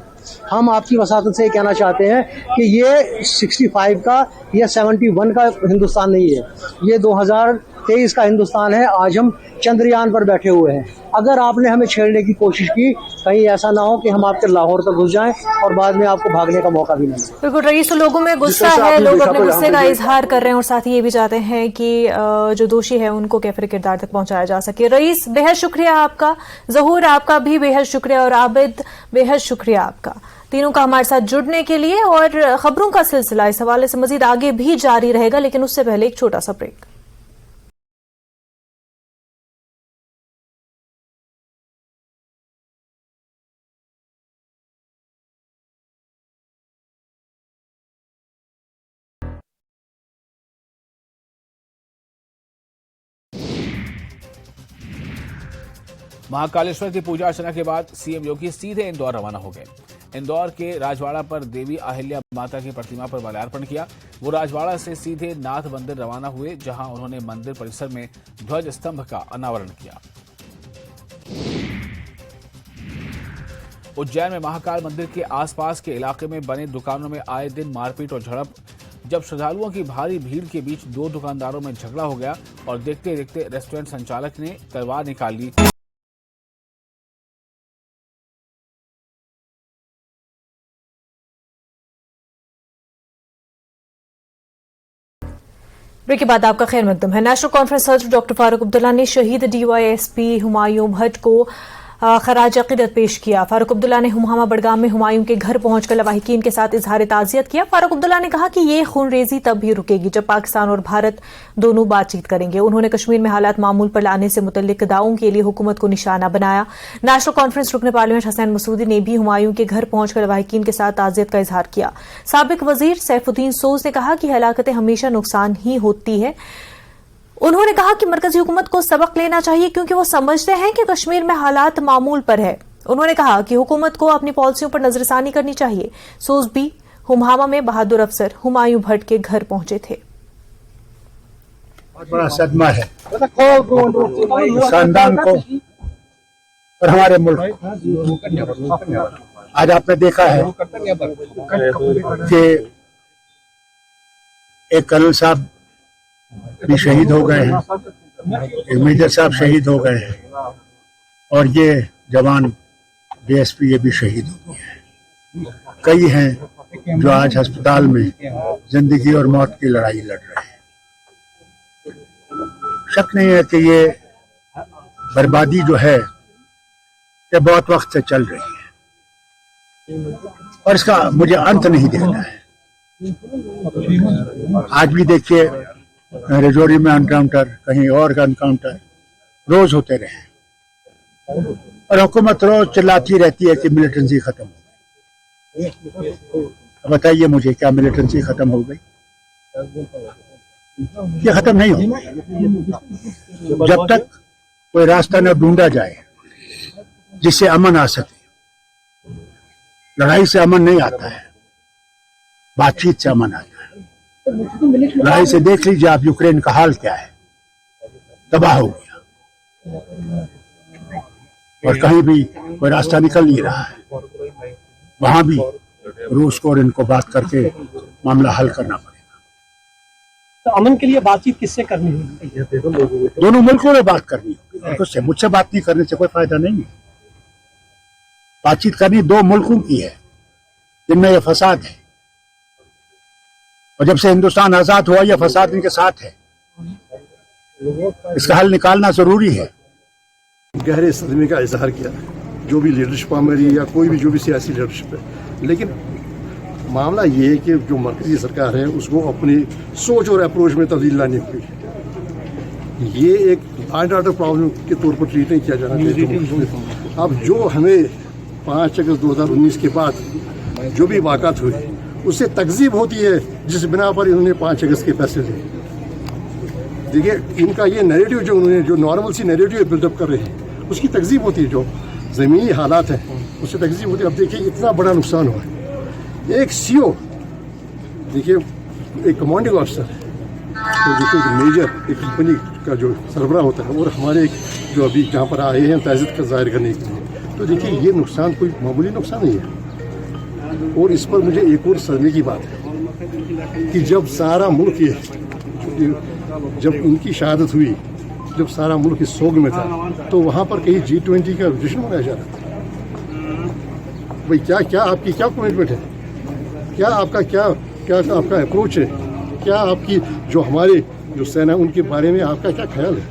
हम आपकी वसातत से कहना चाहते हैं कि ये 65 का या 71 का हिंदुस्तान नहीं है, ये 2023 का हिंदुस्तान है। आज हम चंद्रयान पर बैठे हुए हैं। अगर आपने हमें छेड़ने की कोशिश की, कहीं ऐसा ना हो कि हम आपके लाहौर तक घुस जाएं और बाद में आपको भागने का मौका भी न मिले। बिल्कुल रईस, लोगों में गुस्सा है, लोग अपने गुस्से का इजहार कर रहे हैं और साथ ही ये भी चाहते हैं कि जो दोषी है उनको कैफरे किरदार तक पहुंचाया जा सके। रईस, बेहद शुक्रिया आपका। जहूर, आपका भी बेहद शुक्रिया। और आबिद, बेहद शुक्रिया आपका, तीनों का हमारे साथ जुड़ने के लिए। और खबरों का सिलसिला इस हवाले से मजीद आगे भी जारी रहेगा, लेकिन उससे पहले एक छोटा सा ब्रेक। महाकालेश्वर की पूजा अर्चना के बाद सीएम योगी सीधे इंदौर रवाना हो गए। इंदौर के राजवाड़ा पर देवी अहिल्या माता की प्रतिमा पर माल्यार्पण किया। वो राजवाड़ा से सीधे नाथ मंदिर रवाना हुए, जहां उन्होंने मंदिर परिसर में ध्वज स्तंभ का अनावरण किया। उज्जैन में महाकाल मंदिर के आसपास के इलाके में बने दुकानों में आए दिन मारपीट और झड़प। जब श्रद्धालुओं की भारी भीड़ के बीच 2 दुकानदारों में झगड़ा हो गया और देखते देखते रेस्टोरेंट संचालक ने तलवार निकाल ली। ब्रेक के बाद आपका खैर मकदम है। नेशनल कॉन्फ्रेंस सदर डॉक्टर फारूक अब्दुल्ला ने शहीद DYSP हुमायूं भट्ट को खराज अकीदत पेश किया। फारूक अब्दुल्ला ने हुमामा बड़गाम में हुमायूं के घर पहुंचकर लवाहिकीन के साथ इजहार ताज़ियत किया। फारूक अब्दुल्ला ने कहा कि ये खूनरेजी तब भी रुकेगी जब पाकिस्तान और भारत दोनों बातचीत करेंगे। उन्होंने कश्मीर में हालात मामूल पर लाने से मुतल्लिक दावों के लिए हुकूमत को निशाना बनाया। नेशनल कॉन्फ्रेंस रुकन पार्लियामेंट हसनैन मसूदी ने भी हुमायूं के घर पहुंचकर लवाहिकीन के साथ ताज़ियत का इजहार किया। साबिक वजीर सैफुद्दीन सोज ने कहा कि हलाकतें हमेशा नुकसान ही होती है। उन्होंने कहा कि मरकजी हुकूमत को सबक लेना चाहिए, क्योंकि वो समझते हैं कि कश्मीर में हालात मामूल पर है। उन्होंने कहा कि हुकूमत को अपनी पॉलिसियों पर नजरसानी करनी चाहिए। सोज भी हुमामा में बहादुर अफसर हुमायूं भट्ट के घर पहुंचे थे। बहुत बड़ा सदमा है खानदान को और हमारे मुल्क। आज आपने देखा है कि एक कर्नल साहब भी शहीद हो गए हैं, एक मेजर साहब शहीद हो गए हैं और ये जवान DSP ये भी शहीद हो गए हैं। कई हैं जो आज अस्पताल में जिंदगी और मौत की लड़ाई लड़ रहे हैं। शक नहीं है कि ये बर्बादी जो है ये बहुत वक्त से चल रही है और इसका मुझे अंत नहीं देखना है। आज भी देखिए रजौरी में एनकाउंटर, कहीं और का एनकाउंटर रोज होते रहे और हुकूमत रोज चिल्लाती रहती है कि मिलिटेंसी खत्म हो गई। बताइए मुझे, क्या मिलिटेंसी खत्म हो गई? ये खत्म नहीं होगी जब तक कोई रास्ता न ढूंढा जाए जिससे अमन आ सके। लड़ाई से अमन नहीं आता है, बातचीत से अमन आता है। लड़ाई से देख लीजिए आप यूक्रेन का हाल क्या है, तबाह हो गया और कहीं भी कोई रास्ता निकल नहीं रहा है। वहां भी रूस को और इनको बात करके मामला हल करना पड़ेगा। तो अमन के लिए बातचीत किससे करनी होगी? दोनों मुल्कों में बात करनी होगी। मुझसे बात नहीं करने से कोई फायदा नहीं है। बातचीत करनी दो मुल्कों की है जिनमें यह फसाद है और जब से हिंदुस्तान आजाद हुआ यह फसाद इनके साथ है। इसका हल निकालना जरूरी है। गहरे सदमे का इजहार किया जो भी लीडरशिप हमारी या कोई भी जो भी सियासी लीडरशिप है, लेकिन मामला ये है कि जो मरकजी सरकार है उसको अपनी सोच और अप्रोच में तब्दील लानी होगी। ये एक लॉ ऑर्डर प्रॉब्लम के तौर पर ट्रीट नहीं किया जाना चाहिए। अब जो हमें 5 अगस्त 2019 के बाद जो भी वाक़ात हुई उससे तकज़ीब होती है जिस बिना पर इन्होंने 5 अगस्त के फैसले लिए। देखिए इनका ये नैरेटिव जो उन्होंने जो नॉर्मल सी नैरेटिव बिल्डअप कर रहे हैं उसकी तकज़ीब होती है, जो ज़मीनी हालात हैं उससे तकज़ीब होती है। अब देखिए इतना बड़ा नुकसान हुआ है। एक सीओ देखिए एक कमांडिंग ऑफिसर है, तो देखिए एक मेजर एक कंपनी का जो सरबराह होता है और हमारे जो अभी जहाँ पर आए हैं ताज़ियत का जाहिर करने के लिए, तो देखिए ये नुकसान कोई मामूली नुकसान नहीं है। और इस पर मुझे एक और सदमे की बात है कि जब सारा मुल्क जब इनकी शहादत हुई, जब सारा मुल्क इस सोग में था, तो वहाँ पर कहीं G20 का जश्न मनाया जा रहा था। भाई क्या आपकी क्या कमिटमेंट है, क्या आपका अप्रोच है, क्या आपकी जो हमारे जो सेना उनके बारे में आपका क्या ख्याल है?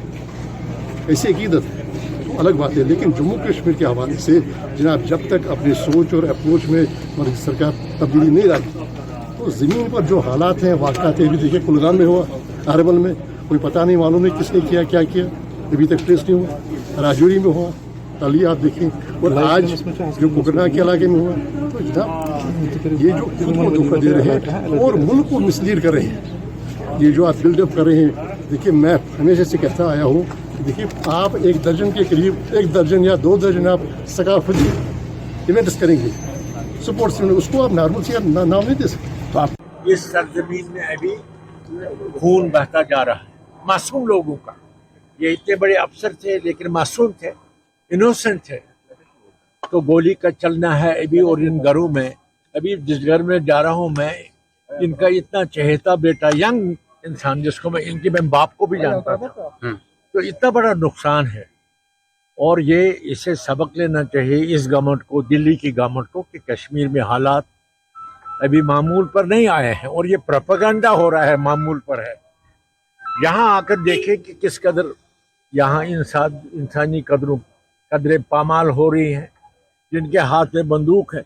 ऐसी अकीदत है तो अलग बात है, लेकिन जम्मू कश्मीर के हवाले से जनाब जब तक अपनी सोच और अप्रोच में हमारी सरकार तब्दीली नहीं लाती तो ज़मीन पर जो हालात हैं वाक़ात अभी देखिए कुलगाम में हुआ, अरवल में कोई पता नहीं मालूम है किसने किया क्या किया, अभी तक ट्रेस नहीं हुआ। राजौरी में हुआ, कल आप देखें, और आज जो कुकरना के इलाके में हुआ। तो जनाब ये जो खुद को धोखा दे रहे हैं और मुल्क को मिसलीड कर रहे हैं, ये जो आप बिल्डअप कर रहे हैं, देखिए मैं हमेशा से कहता आया हूँ कि देखिए आप 1 दर्जन के करीब 1 दर्जन या 2 दर्जन आप सकाफती इवेंट्स करेंगे सपोर्ट से, उसको आप नॉर्मल से नाम नहीं दे सकते। तो आप इस सरजमीन में अभी खून बहता जा रहा है मासूम लोगों का। ये इतने बड़े अफसर थे लेकिन मासूम थे, इनोसेंट थे, तो गोली का चलना है अभी। और इन घरों में अभी जिस घर में जा रहा हूँ मैं, इनका इतना चहेता बेटा यंग इंसान जिसको मैं बाप को भी जानता था, तो इतना बड़ा नुकसान है। और ये इसे सबक लेना चाहिए इस गवर्नमेंट को, दिल्ली की गवर्नमेंट को, कि कश्मीर में हालात अभी मामूल पर नहीं आए हैं और ये प्रोपेगेंडा हो रहा है मामूल पर है। यहाँ आकर देखें कि किस कदर यहाँ इंसानी कदरें पामाल हो रही हैं, जिनके हाथ में बंदूक है।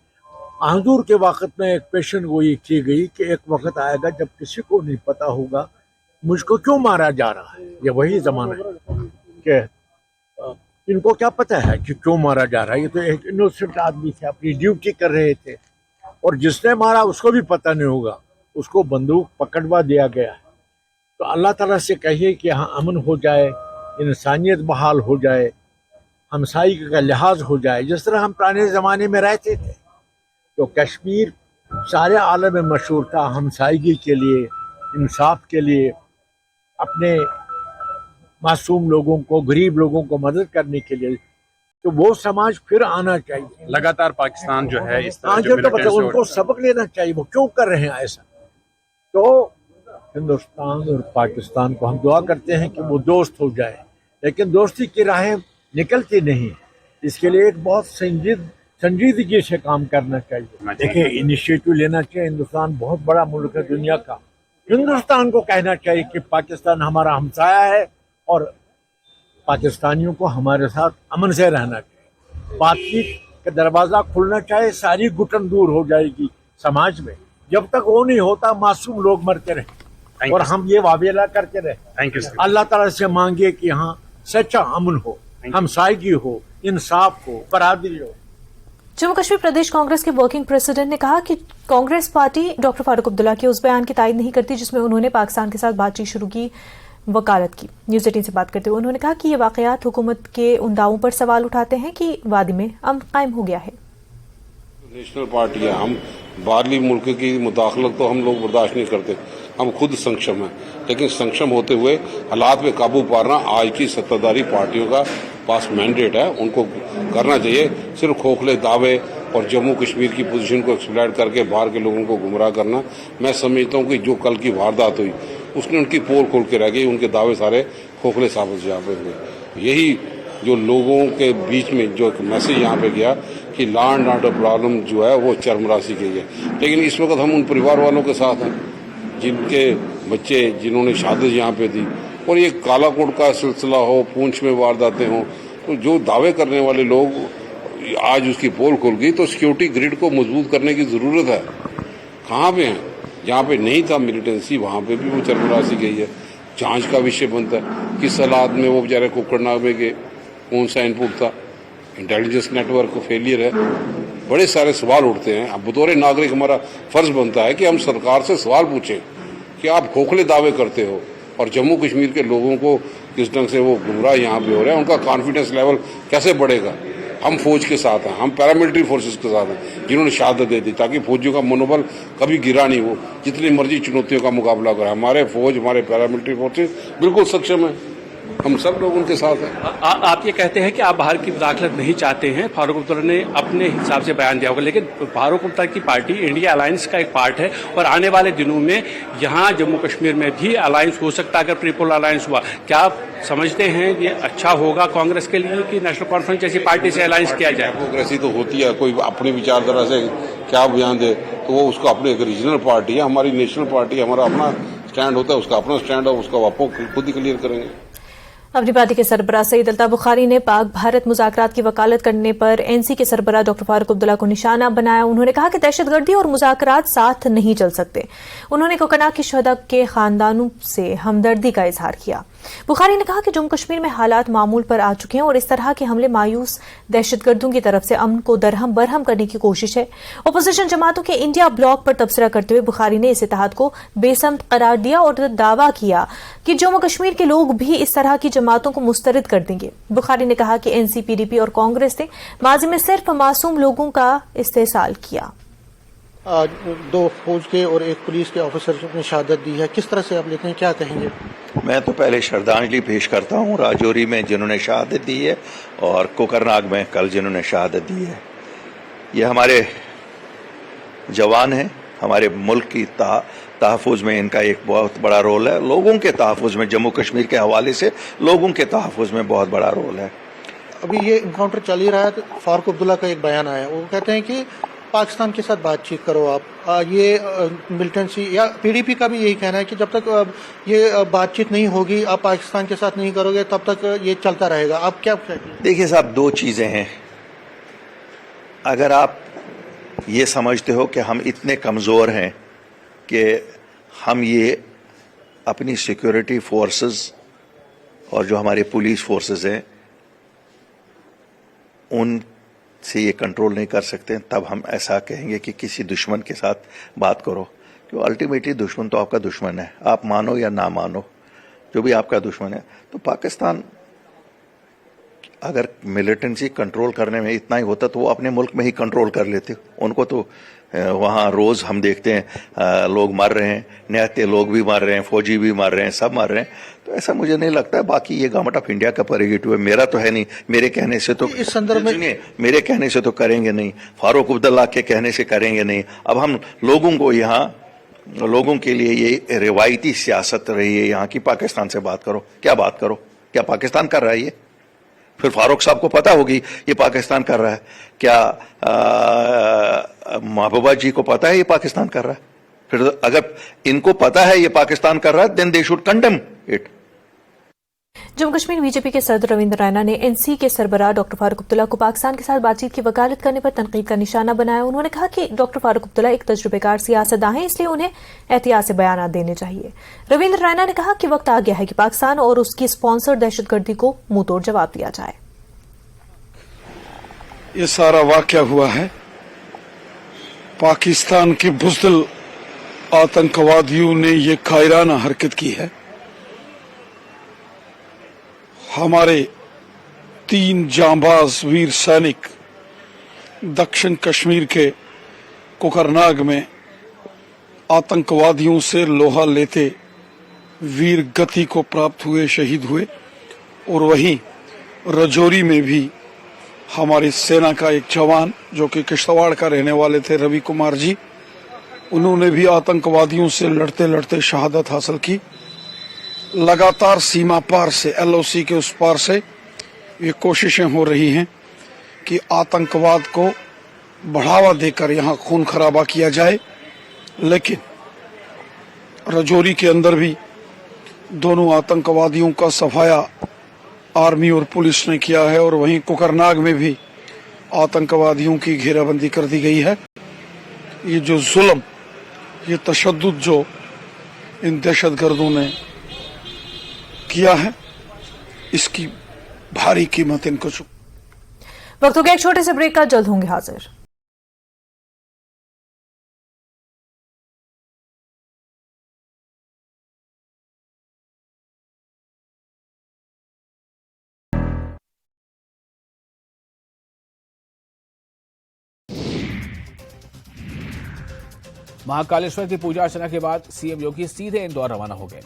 आंदूर के वक्त में एक पेशेंट गोई की गई कि एक वक्त आएगा जब किसी को नहीं पता होगा मुझको क्यों मारा जा रहा है। ये वही जमाना है कि इनको क्या पता है कि क्यों मारा जा रहा है। ये तो एक इनोसेंट आदमी थे, अपनी ड्यूटी कर रहे थे, और जिसने मारा उसको भी पता नहीं होगा, उसको बंदूक पकड़वा दिया गया है। तो अल्लाह ताला से कहिए कि यहाँ अमन हो जाए, इंसानियत बहाल हो जाए, हमसाई का लिहाज हो जाए, जिस तरह हम पुराने ज़माने में रहते थे। तो कश्मीर सारे आलम में मशहूर था हमसाईगी के लिए, इंसाफ के लिए, अपने मासूम लोगों को, गरीब लोगों को मदद करने के लिए। तो वो समाज फिर आना चाहिए। लगातार पाकिस्तान जो है इस तरह जो तो उनको सबक लेना चाहिए, वो क्यों कर रहे हैं ऐसा। तो हिंदुस्तान और पाकिस्तान को हम दुआ करते हैं कि वो दोस्त हो जाए, लेकिन दोस्ती की राहें निकलती नहीं। इसके लिए एक बहुत संजीदगी से काम करना चाहिए। देखिए इनिशिएटिव लेना चाहिए। हिंदुस्तान बहुत बड़ा मुल्क है दुनिया का, हिंदुस्तान को कहना चाहिए कि पाकिस्तान हमारा हमसाया है और पाकिस्तानियों को हमारे साथ अमन से रहना चाहिए। बातचीत का दरवाज़ा खुलना चाहिए, सारी घुटन दूर हो जाएगी समाज में। जब तक वो नहीं होता मासूम लोग मरते रहे। और हम ये वावेला करके रहे। Thank you. अल्लाह ताला से मांगिए कि यहाँ सच्चा अमन हो, हमसायगी हो, इंसाफ हो, बरादरी हो। जम्मू कश्मीर प्रदेश कांग्रेस के वर्किंग प्रेसिडेंट ने कहा कि कांग्रेस पार्टी डॉक्टर फारूक अब्दुल्ला के उस बयान की तायद नहीं करती जिसमें उन्होंने पाकिस्तान के साथ बातचीत शुरू की वकालत की। न्यूज़ 18 से बात करते हुए उन्होंने कहा कि ये वाकयात हुकूमत के उन दावों पर सवाल उठाते हैं कि वादी में अमन कायम हो गया है। नेशनल पार्टी है, हम बाहरी मुल्क की मुदाखलत तो हम लोग बर्दाश्त नहीं करते, हम खुद सक्षम हैं, लेकिन सक्षम होते हुए हालात पे काबू पाना आज की सत्ताधारी पार्टियों का पास मैंडेट है, उनको करना चाहिए। सिर्फ खोखले दावे और जम्मू कश्मीर की पोजीशन को एक्सप्लॉइट करके बाहर के लोगों को गुमराह करना, मैं समझता हूँ कि जो कल की वारदात हुई उसने उनकी पोल खोल के रह गई, उनके दावे सारे खोखले साबित यहाँ पे हुए। यही जो लोगों के बीच में जो एक मैसेज यहाँ पे गया कि लॉ एंड ऑर्डर प्रॉब्लम जो है वो चरमरासी गई है, लेकिन इस वक्त हम उन परिवार वालों के साथ हैं जिनके बच्चे जिन्होंने शहादत यहाँ पे दी, और ये कालाकोट का सिलसिला हो, पूंछ में वारदातें हों, तो जो दावे करने वाले लोग आज उसकी पोल खुल गई, तो सिक्योरिटी ग्रिड को मजबूत करने की जरूरत है। कहाँ पे हैं? जहाँ पे नहीं था मिलिटेंसी वहाँ पे भी वो चरमरासी गई है। जांच का विषय बनता है, किस हालात में वो बेचारे कोकरनाग में गए, कौन सा इनपुट था, इंटेलिजेंस नेटवर्क फेलियर है, बड़े सारे सवाल उठते हैं। अब बतौर नागरिक हमारा फर्ज बनता है कि हम सरकार से सवाल पूछें कि आप खोखले दावे करते हो और जम्मू कश्मीर के लोगों को किस ढंग से वो गुमराह यहाँ पे हो रहे हैं, उनका कॉन्फिडेंस लेवल कैसे बढ़ेगा। हम फौज के साथ हैं, हम पैरामिलिट्री फोर्सेस के साथ हैं जिन्होंने शहादत दे दी, ताकि फौजियों का मनोबल कभी गिरा नहीं हो, जितनी मर्जी चुनौतियों का मुकाबला करें। हमारे फौज, हमारे पैरामिलिट्री फोर्सेस बिल्कुल सक्षम है, हम सब लोग उनके साथ हैं। आप ये कहते हैं कि आप बाहर की मुदाखलत नहीं चाहते हैं, फारूक अब्दुल्ला ने अपने हिसाब से बयान दिया होगा, लेकिन फारूक अब्दुल्ला की पार्टी इंडिया अलायंस का एक पार्ट है और आने वाले दिनों में यहाँ जम्मू कश्मीर में भी अलायंस हो सकता है। अगर ट्रिपल अलायंस हुआ, क्या आप समझते हैं ये अच्छा होगा कांग्रेस के लिए कि नेशनल कॉन्फ्रेंस जैसी पार्टी से अलायंस किया जाए? डेमोक्रेसी तो होती है, कोई अपनी विचारधारा से क्या बयान दे तो वो उसका अपनी एक रीजनल पार्टी है, हमारी नेशनल पार्टी, हमारा अपना स्टैंड होता है, उसका अपना स्टैंड है, उसका वापो खुद ही क्लियर करेंगे। अपनी पार्टी के सरबराह सईद अल्ताफ बुखारी ने पाक भारत मुज़ाकरात की वकालत करने पर एनसी के सरबराह डॉक्टर फारूक अब्दुल्ला को निशाना बनाया। उन्होंने कहा कि दहशतगर्दी और मुज़ाकरात साथ नहीं चल सकते। उन्होंने कोकरनाग के शहदा के खानदानों से हमदर्दी का इजहार किया। बुखारी ने कहा कि जम्मू कश्मीर में हालात मामूल पर आ चुके हैं और इस तरह के हमले मायूस दहशतगर्दों की तरफ से अमन को दरहम बरहम करने की कोशिश है। अपोजिशन जमातों के इंडिया ब्लॉक पर तबसरा करते हुए बुखारी ने इस इत्तेहाद को बेसमत करार दिया और दावा किया कि जम्मू कश्मीर के लोग भी इस तरह की जमातों को मुस्तरद कर देंगे। बुखारी ने कहा कि एनसी, पीडीपी और कांग्रेस ने माजी में सिर्फ मासूम लोगों का इस्तेसाल किया। आज 2 फौज के और 1 पुलिस के ऑफिसर ने शहादत दी है, किस तरह से आप लेते हैं, क्या कहेंगे? मैं तो पहले श्रद्धांजलि पेश करता हूं राजौरी में जिन्होंने शहादत दी है और कोकरनाग में कल जिन्होंने शहादत दी है। ये हमारे जवान हैं, हमारे मुल्क की तहफ़्फ़ुज़ में इनका एक बहुत बड़ा रोल है। लोगों के तहफ़्फ़ुज़ में, जम्मू कश्मीर के हवाले से लोगों के तहफ़्फ़ुज़ में बहुत बड़ा रोल है। अभी ये इनकाउंटर चल ही रहा है, तो फारूक अब्दुल्ला का एक बयान आया, वो कहते हैं कि पाकिस्तान के साथ बातचीत करो आप। ये मिलिटेंसी या पीडीपी का भी यही कहना है कि जब तक ये बातचीत नहीं होगी, आप पाकिस्तान के साथ नहीं करोगे, तब तक ये चलता रहेगा। आप क्या कहते हैं? देखिए साहब, 2 चीज़ें हैं। अगर आप ये समझते हो कि हम इतने कमज़ोर हैं कि हम ये अपनी सिक्योरिटी फोर्सेस और जो हमारे पुलिस फोर्सेस हैं उनसे ये कंट्रोल नहीं कर सकते, तब हम ऐसा कहेंगे कि किसी दुश्मन के साथ बात करो, क्यों अल्टीमेटली दुश्मन तो आपका दुश्मन है, आप मानो या ना मानो, जो भी आपका दुश्मन है। तो पाकिस्तान अगर मिलिटेंसी कंट्रोल करने में इतना ही होता तो वो अपने मुल्क में ही कंट्रोल कर लेते। उनको तो वहाँ रोज़ हम देखते हैं लोग मर रहे हैं, निहत्ते लोग भी मर रहे हैं, फौजी भी मर रहे हैं, सब मर रहे हैं। तो ऐसा मुझे नहीं लगता है। बाकी ये गवर्नमेंट ऑफ इंडिया का प्रेरोगेटिव है, मेरा तो है नहीं। मेरे कहने से तो इस संदर्भ में मेरे कहने से तो करेंगे नहीं, फारूक अब्दुल्ला के कहने से करेंगे नहीं। अब हम लोगों को यहाँ लोगों के लिए ये रिवायती सियासत रही है यहाँ की, पाकिस्तान से बात करो। क्या बात करो? क्या पाकिस्तान कर रहा है ये? फिर फारूक साहब को पता होगी ये पाकिस्तान कर रहा है। क्या महबूबा जी को पता है ये पाकिस्तान कर रहा है? फिर अगर इनको पता है ये पाकिस्तान कर रहा है, then they should condemn it. Jammu Kashmir BJP के सदर रविंद्र रैना ने एनसी के सरबराह डॉक्टर फारूक अब्दुल्ला को पाकिस्तान के साथ बातचीत की वकालत करने पर तनकीद का निशाना बनाया। उन्होंने कहा कि डॉक्टर फारूक अब्दुल्ला एक तजुर्बेकार सियासतदां हैं, इसलिए उन्हें एहतियात से बयान देने चाहिए। रविंद्र रैना ने कहा कि वक्त आ गया है कि पाकिस्तान और उसकी स्पॉन्सर्ड दहशतगर्दी को मुंहतोड़ जवाब दिया जाए। ये सारा वाकया हुआ है पाकिस्तान के बुज़दिल आतंकवादियों ने ये कायराना हरकत की है। हमारे 3 जांबाज वीर सैनिक दक्षिण कश्मीर के कोकरनाग में आतंकवादियों से लोहा लेते वीर गति को प्राप्त हुए, शहीद हुए। और वहीं राजौरी में भी हमारी सेना का एक जवान जो कि किश्तवाड़ का रहने वाले थे, रवि कुमार जी, उन्होंने भी आतंकवादियों से लड़ते लड़ते शहादत हासिल की। लगातार सीमा पार से, एलओसी के उस पार से ये कोशिशें हो रही हैं कि आतंकवाद को बढ़ावा देकर यहाँ खून खराबा किया जाए। लेकिन राजौरी के अंदर भी दोनों आतंकवादियों का सफाया आर्मी और पुलिस ने किया है और वहीं कोकरनाग में भी आतंकवादियों की घेराबंदी कर दी गई है। ये जो जुल्म, ये तशद्दुद जो इन दहशतगर्दों ने किया है, इसकी भारी कीमत इनको चुकानी। वक्त हो गया एक छोटे से ब्रेक का, जल्द होंगे हाजिर। महाकालेश्वर की पूजा अर्चना के बाद सीएम योगी सीधे इंदौर रवाना हो गए।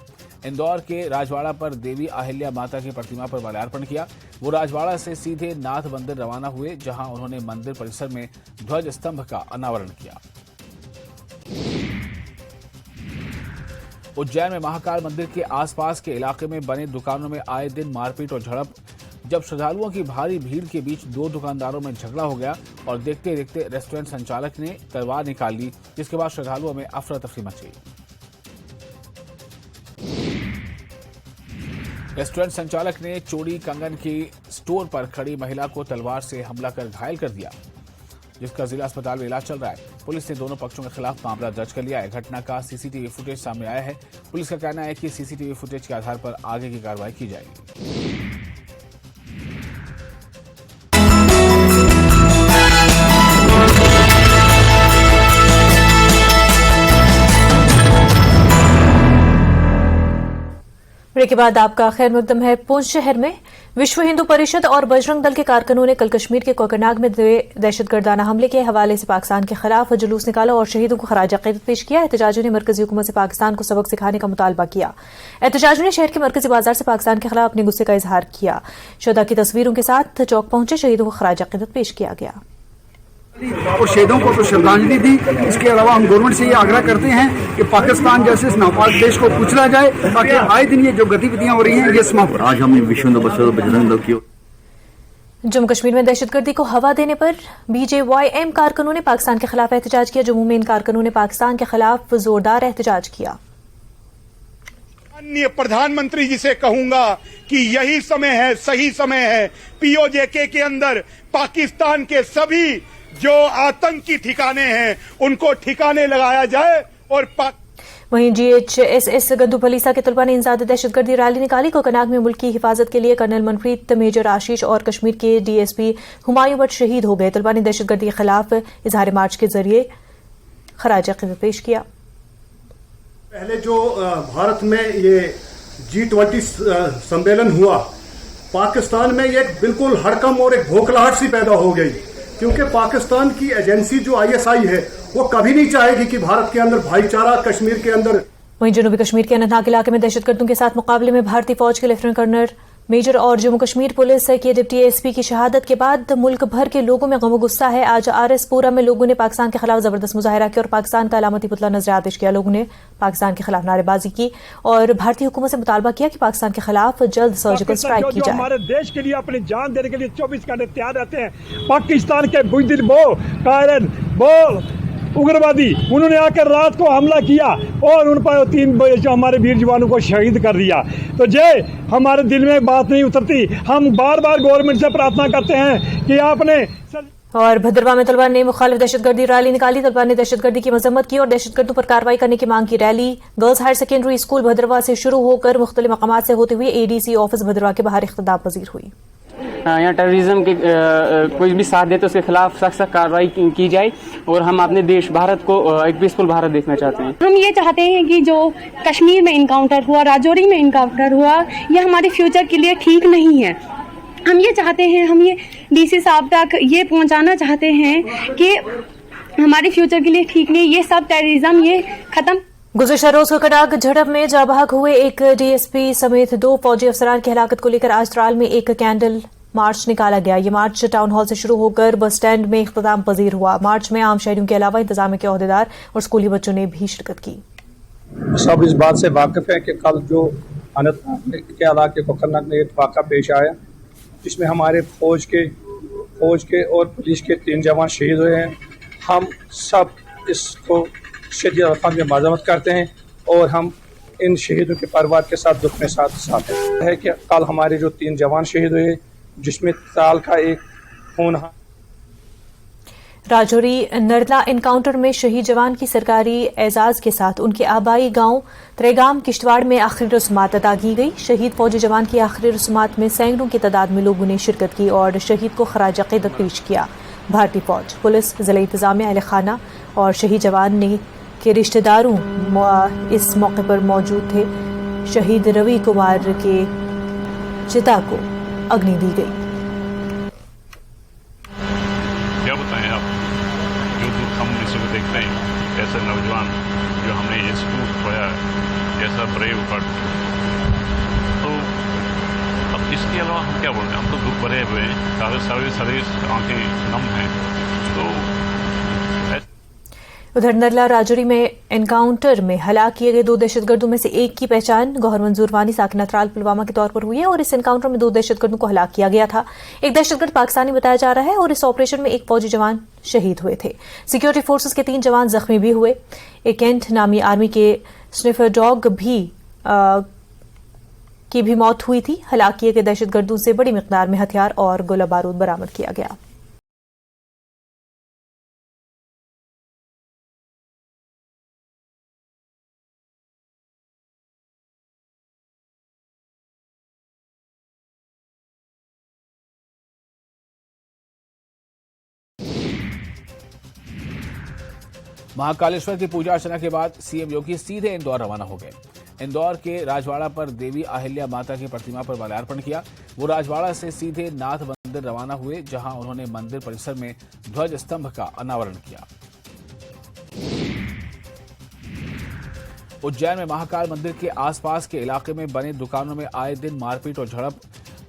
इंदौर के राजवाड़ा पर देवी अहिल्या माता की प्रतिमा पर माल्यार्पण किया। वो राजवाड़ा से सीधे नाथ मंदिर रवाना हुए, जहां उन्होंने मंदिर परिसर में ध्वज स्तंभ का अनावरण किया। उज्जैन में महाकाल मंदिर के आसपास के इलाके में बने दुकानों में आए दिन मारपीट और झड़प। जब श्रद्धालुओं की भारी भीड़ के बीच 2 दुकानदारों में झगड़ा हो गया और देखते देखते रेस्टोरेंट संचालक ने तलवार निकाल ली, जिसके बाद श्रद्धालुओं में अफरा तफरी मच गई। रेस्टोरेंट संचालक ने चोरी कंगन की स्टोर पर खड़ी महिला को तलवार से हमला कर घायल कर दिया, जिसका जिला अस्पताल में इलाज चल रहा है। पुलिस ने दोनों पक्षों के खिलाफ मामला दर्ज कर लिया है। घटना का सीसीटीवी फुटेज सामने आया है। पुलिस का कहना है कि सीसीटीवी फुटेज के आधार पर आगे की कार्रवाई की जाएगी। ब्रेक के बाद आपका खैर मकदम है। पुंछ शहर में विश्व हिंदू परिषद और बजरंग दल के कारकुनों ने कल कश्मीर के कोकरनाग में दहशतगर्दाना हमले के हवाले से पाकिस्तान के खिलाफ जुलूस निकाला और शहीदों को खराज अकीदत पेश किया। एहतजाजियों ने मरकजी हुकूमत से पाकिस्तान को सबक सिखाने का मुतालबा किया। एहतजाजियों ने शहर के मरकजी बाजार से पाकिस्तान के खिलाफ अपने गुस्से का इजहार किया। शुहदा की तस्वीरों के साथ चौक पहुंचे शहीदों को खराज अकीदत पेश किया गया और शहीदों को तो श्रद्धांजलि दी। इसके अलावा हम गवर्नमेंट से ये आग्रह करते हैं कि पाकिस्तान जैसे इस नापाक देश को कुचला जाए, ताकि आए दिन ये जो गतिविधियां हो रही हैं ये समाप्त। आज हम विश्व हिंदू परिषद बजरंग दल की जम्मू कश्मीर में दहशतगर्दी को हवा देने पर BJYM कारकुनों ने पाकिस्तान के खिलाफ एहतजाज किया। जम्मू में इन कारकुनों ने पाकिस्तान के खिलाफ जोरदार एहतजाज किया। माननीय प्रधानमंत्री जी से कहूंगा कि यही समय है, सही समय है। POJK के अंदर पाकिस्तान के सभी जो आतंकी ठिकाने हैं उनको ठिकाने लगाया जाए। और वहीं GHSS गद्दूपलीसा के तलबा ने इंसाद दहशतगर्दी रैली निकाली। कोकरनाग में मुल्क की हिफाजत के लिए कर्नल मनप्रीत, मेजर आशीष और कश्मीर के DSP हुमायूं भट्ट शहीद हो गए। तलबा ने दहशतगर्दी के खिलाफ इजहार मार्च के जरिए खराज अकीदत पेश किया। पहले जो भारत में ये G20 सम्मेलन हुआ, पाकिस्तान में ये बिल्कुल हड़कंप और एक भोखलाहट सी पैदा हो गई, क्योंकि पाकिस्तान की एजेंसी जो ISI है वो कभी नहीं चाहेगी कि भारत के अंदर भाईचारा कश्मीर के अंदर। वहीं जनूबी कश्मीर के अनंतनाग इलाके में दहशतगर्दों के साथ मुकाबले में भारतीय फौज के लेफ्टिनेंट कर्नल मेजर और जम्मू कश्मीर पुलिस के डिप्टी SP की शहादत के बाद मुल्क भर के लोगों में गम गुस्सा है। आज RS पुरा में लोगों ने पाकिस्तान के खिलाफ जबरदस्त मुजाहरा किया और पाकिस्तान का अलामती पुतला नजर आतिश किया। लोगों ने पाकिस्तान के खिलाफ नारेबाजी की और भारतीय हुकूमत से मुतालबा किया कि पाकिस्तान के खिलाफ जल्द सर्जिकल स्ट्राइक की जाए। हमारे देश के लिए अपनी जान देने के लिए 24 घंटे तैयार रहते हैं। पाकिस्तान के बुज़दिल वो कायरन वो उग्रवादी, उन्होंने आकर रात को हमला किया और उन पर 3 जो हमारे वीर जवानों को शहीद कर दिया। तो जय हमारे दिल में बात नहीं उतरती। हम बार बार गवर्नमेंट से प्रार्थना करते हैं कि आपने। और भद्रवाह में तलबा ने मुखालिफ दहशतगर्दी रैली निकाली। तलबा ने दहशतगर्दी की मजम्मत की और दहशतगर्दों पर कार्रवाई करने की मांग की। Rally girls higher secondary school Bhadarwah से शुरू होकर मुख्तलिफ मकामात से होते हुए ADC ऑफिस भद्रवाह के बाहर इख्तिताम पजीर हुई। यहाँ टेररिज्म के कोई भी साथ दे तो उसके खिलाफ सख्त कार्रवाई की जाए और हम अपने देश भारत को एक पीसफुल भारत देखना चाहते हैं। हम ये चाहते हैं कि जो कश्मीर में इनकाउंटर हुआ, राजौरी में इनकाउंटर हुआ, यह हमारे फ्यूचर के लिए ठीक नहीं है। हम ये चाहते हैं, हम ये DC साहब तक ये पहुंचाना चाहते हैं कि हमारे फ्यूचर के लिए ठीक नहीं, ये सब टेररिज्म ये खत्म। गुज़िश्ता रोज कोकरनाग झड़प में जाबाक हुए एक DSP समेत 2 फौजी अफसरान की हलाकत को लेकर आज त्राल में एक कैंडल मार्च निकाला गया। ये मार्च टाउन हॉल से शुरू होकर बस स्टैंड में इख्तिताम पजीर हुआ। मार्च में आम शहरियों के अलावा इंतजामिया के ओहदेदार और स्कूली बच्चों ने भी शिरकत की। सब इस बात से वाकिफ है कि कल जो अनंतनाग के इलाके कोकरनाग में एक वाक़ा पेश आया जिसमें हमारे फौज के और पुलिस के 3 जवान शहीद हुए हैं। हम सब इसको शदीद अल्फाज में मज़म्मत करते हैं और हम इन शहीदों के परिवार के साथ दुख में साथ है कि कल हमारे जो 3 जवान शहीद हुए जिसमें ताल का एक खून। राजौरी नरला एनकाउंटर में शहीद जवान की सरकारी एजाज के साथ उनके आबाई गांव त्रेगाम किश्तवाड़ में आखिरी रस्मात अदा की गई। शहीद फौजी जवान की आखिरी रस्मात में सैकड़ों की तादाद में लोगों ने शिरकत की और शहीद को खराज अक़ीदत पेश किया। भारतीय फौज, पुलिस, जिला इंतजामिया, अहले खाना और शहीद जवान के रिश्तेदारों इस मौके पर मौजूद थे। शहीद रवि कुमार के चिता को अग्नि दी गई। क्या बताएं आप, जो दुख हम इस वक्त देखते हैं, ऐसा नौजवान जो हमने इंस्टीट्यूट खोया, ऐसा ब्रेव हार्ट, तो अब इसके अलावा हम क्या बोलते हैं। हम तो दुख भरे हुए हैं, सारे आंखें नम हैं। तो उधर नरला राजौरी में एनकाउंटर में हलाक किए गए 2 दहशतगर्दों में से एक की पहचान गौहर मंजूर वानी साकिना त्राल पुलवामा के तौर पर हुई है और इस एनकाउंटर में 2 दहशतगर्दों को हलाक किया गया था। एक दहशतगर्द पाकिस्तानी बताया जा रहा है और इस ऑपरेशन में एक फौजी जवान शहीद हुए थे। सिक्योरिटी फोर्सेस के 3 जवान जख्मी भी हुए। एक केंट नामी आर्मी के स्निफर डॉग की भी मौत हुई थी। हलाक किए गए दहशतगर्दों से बड़ी मिकदार में हथियार और गोला बारूद बरामद किया गया। महाकालेश्वर की पूजा अर्चना के बाद सीएम योगी सीधे इंदौर रवाना हो गए। इंदौर के राजवाड़ा पर देवी अहिल्या माता की प्रतिमा पर माल्यार्पण किया। वो राजवाड़ा से सीधे नाथ मंदिर रवाना हुए, जहां उन्होंने मंदिर परिसर में ध्वज स्तंभ का अनावरण किया। उज्जैन में महाकाल मंदिर के आसपास के इलाके में बने दुकानों में आए दिन मारपीट और झड़प।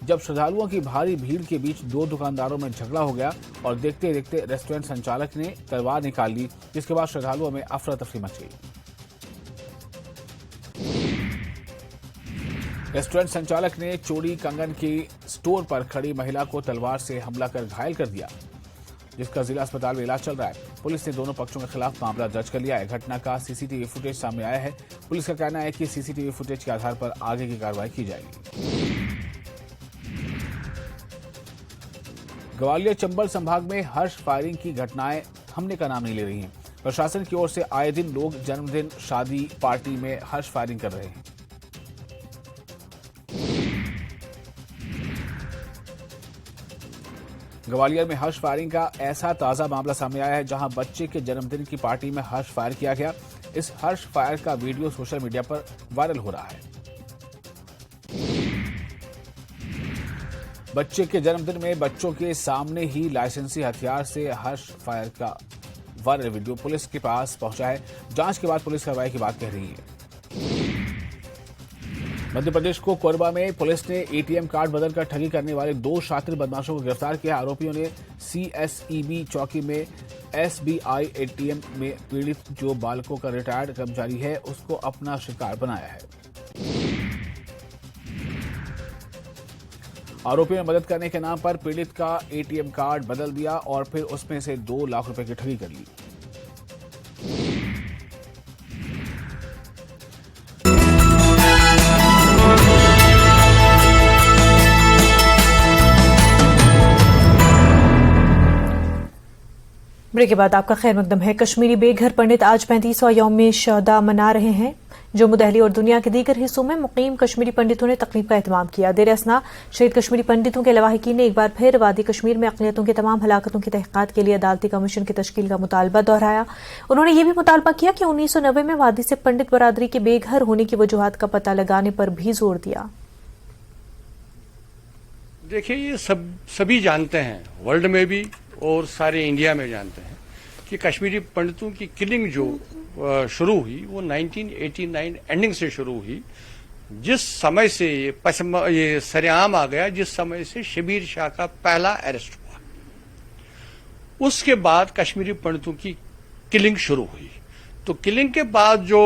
जब श्रद्धालुओं की भारी भीड़ के बीच 2 दुकानदारों में झगड़ा हो गया और देखते देखते रेस्टोरेंट संचालक ने तलवार निकाल ली, जिसके बाद श्रद्धालुओं में अफरा तफरी मच गई। रेस्टोरेंट संचालक ने चोरी कंगन की स्टोर पर खड़ी महिला को तलवार से हमला कर घायल कर दिया, जिसका जिला अस्पताल में इलाज चल रहा है। पुलिस ने दोनों पक्षों के खिलाफ मामला दर्ज कर लिया है। घटना का सीसीटीवी फुटेज सामने आया है। पुलिस का कहना है कि सीसीटीवी फुटेज के आधार पर आगे की कार्रवाई की जाएगी। ग्वालियर चंबल संभाग में हर्ष फायरिंग की घटनाएं थमने का नाम नहीं ले रही हैं। प्रशासन की ओर से आए दिन लोग जन्मदिन, शादी, पार्टी में हर्ष फायरिंग कर रहे हैं। ग्वालियर में हर्ष फायरिंग का ऐसा ताजा मामला सामने आया है, जहां बच्चे के जन्मदिन की पार्टी में हर्ष फायर किया गया। इस हर्ष फायर का वीडियो सोशल मीडिया पर वायरल हो रहा है। बच्चे के जन्मदिन में बच्चों के सामने ही लाइसेंसी हथियार से हर्ष फायर का वायरल वीडियो पुलिस के पास पहुंचा है। जांच के बाद पुलिस कार्रवाई की बात कह रही है। मध्य प्रदेश को कोरबा में पुलिस ने एटीएम कार्ड बदलकर ठगी करने वाले 2 शातिर बदमाशों को गिरफ्तार किया। आरोपियों ने सीएसईबी चौकी में एसबीआई एटीएम में पीड़ित जो बालकों का रिटायर्ड कर्मचारी है, उसको अपना शिकार बनाया है। आरोपियों ने मदद करने के नाम पर पीड़ित का एटीएम कार्ड बदल दिया और फिर उसमें से 2 लाख रुपए की ठगी कर ली। ब्रेक के बाद आपका खैर मकदम है। कश्मीरी बेघर पंडित आज 35वां यौम शहदा मना रहे हैं। जम्मू दिल्ली और दुनिया के दीगर हिस्सों में मुकीम कश्मीरी पंडितों ने तकरीब का एहतमाम किया। देर असना शहीद कश्मीरी पंडितों के लवाहिकीन ने एक बार फिर वादी कश्मीर में अक़लियतों की तमाम हलाकतों की तहक़ीक़ात के लिए अदालती कमीशन की तश्कील का मुतालबा दोहराया। उन्होंने यह भी मुतालबा किया कि 1990 में वादी से पंडित बरादरी के बेघर होने की वजूहात का पता लगाने पर भी जोर दिया। देखिए, ये सभी जानते हैं, वर्ल्ड में भी और सारे इंडिया में जानते हैं कि कश्मीरी पंडितों की किलिंग जो शुरू हुई वो 1989 एंडिंग से शुरू हुई। जिस समय से ये सरेआम आ गया, जिस समय से शबीर शाह का पहला अरेस्ट हुआ, उसके बाद कश्मीरी पंडितों की किलिंग शुरू हुई। तो किलिंग के बाद जो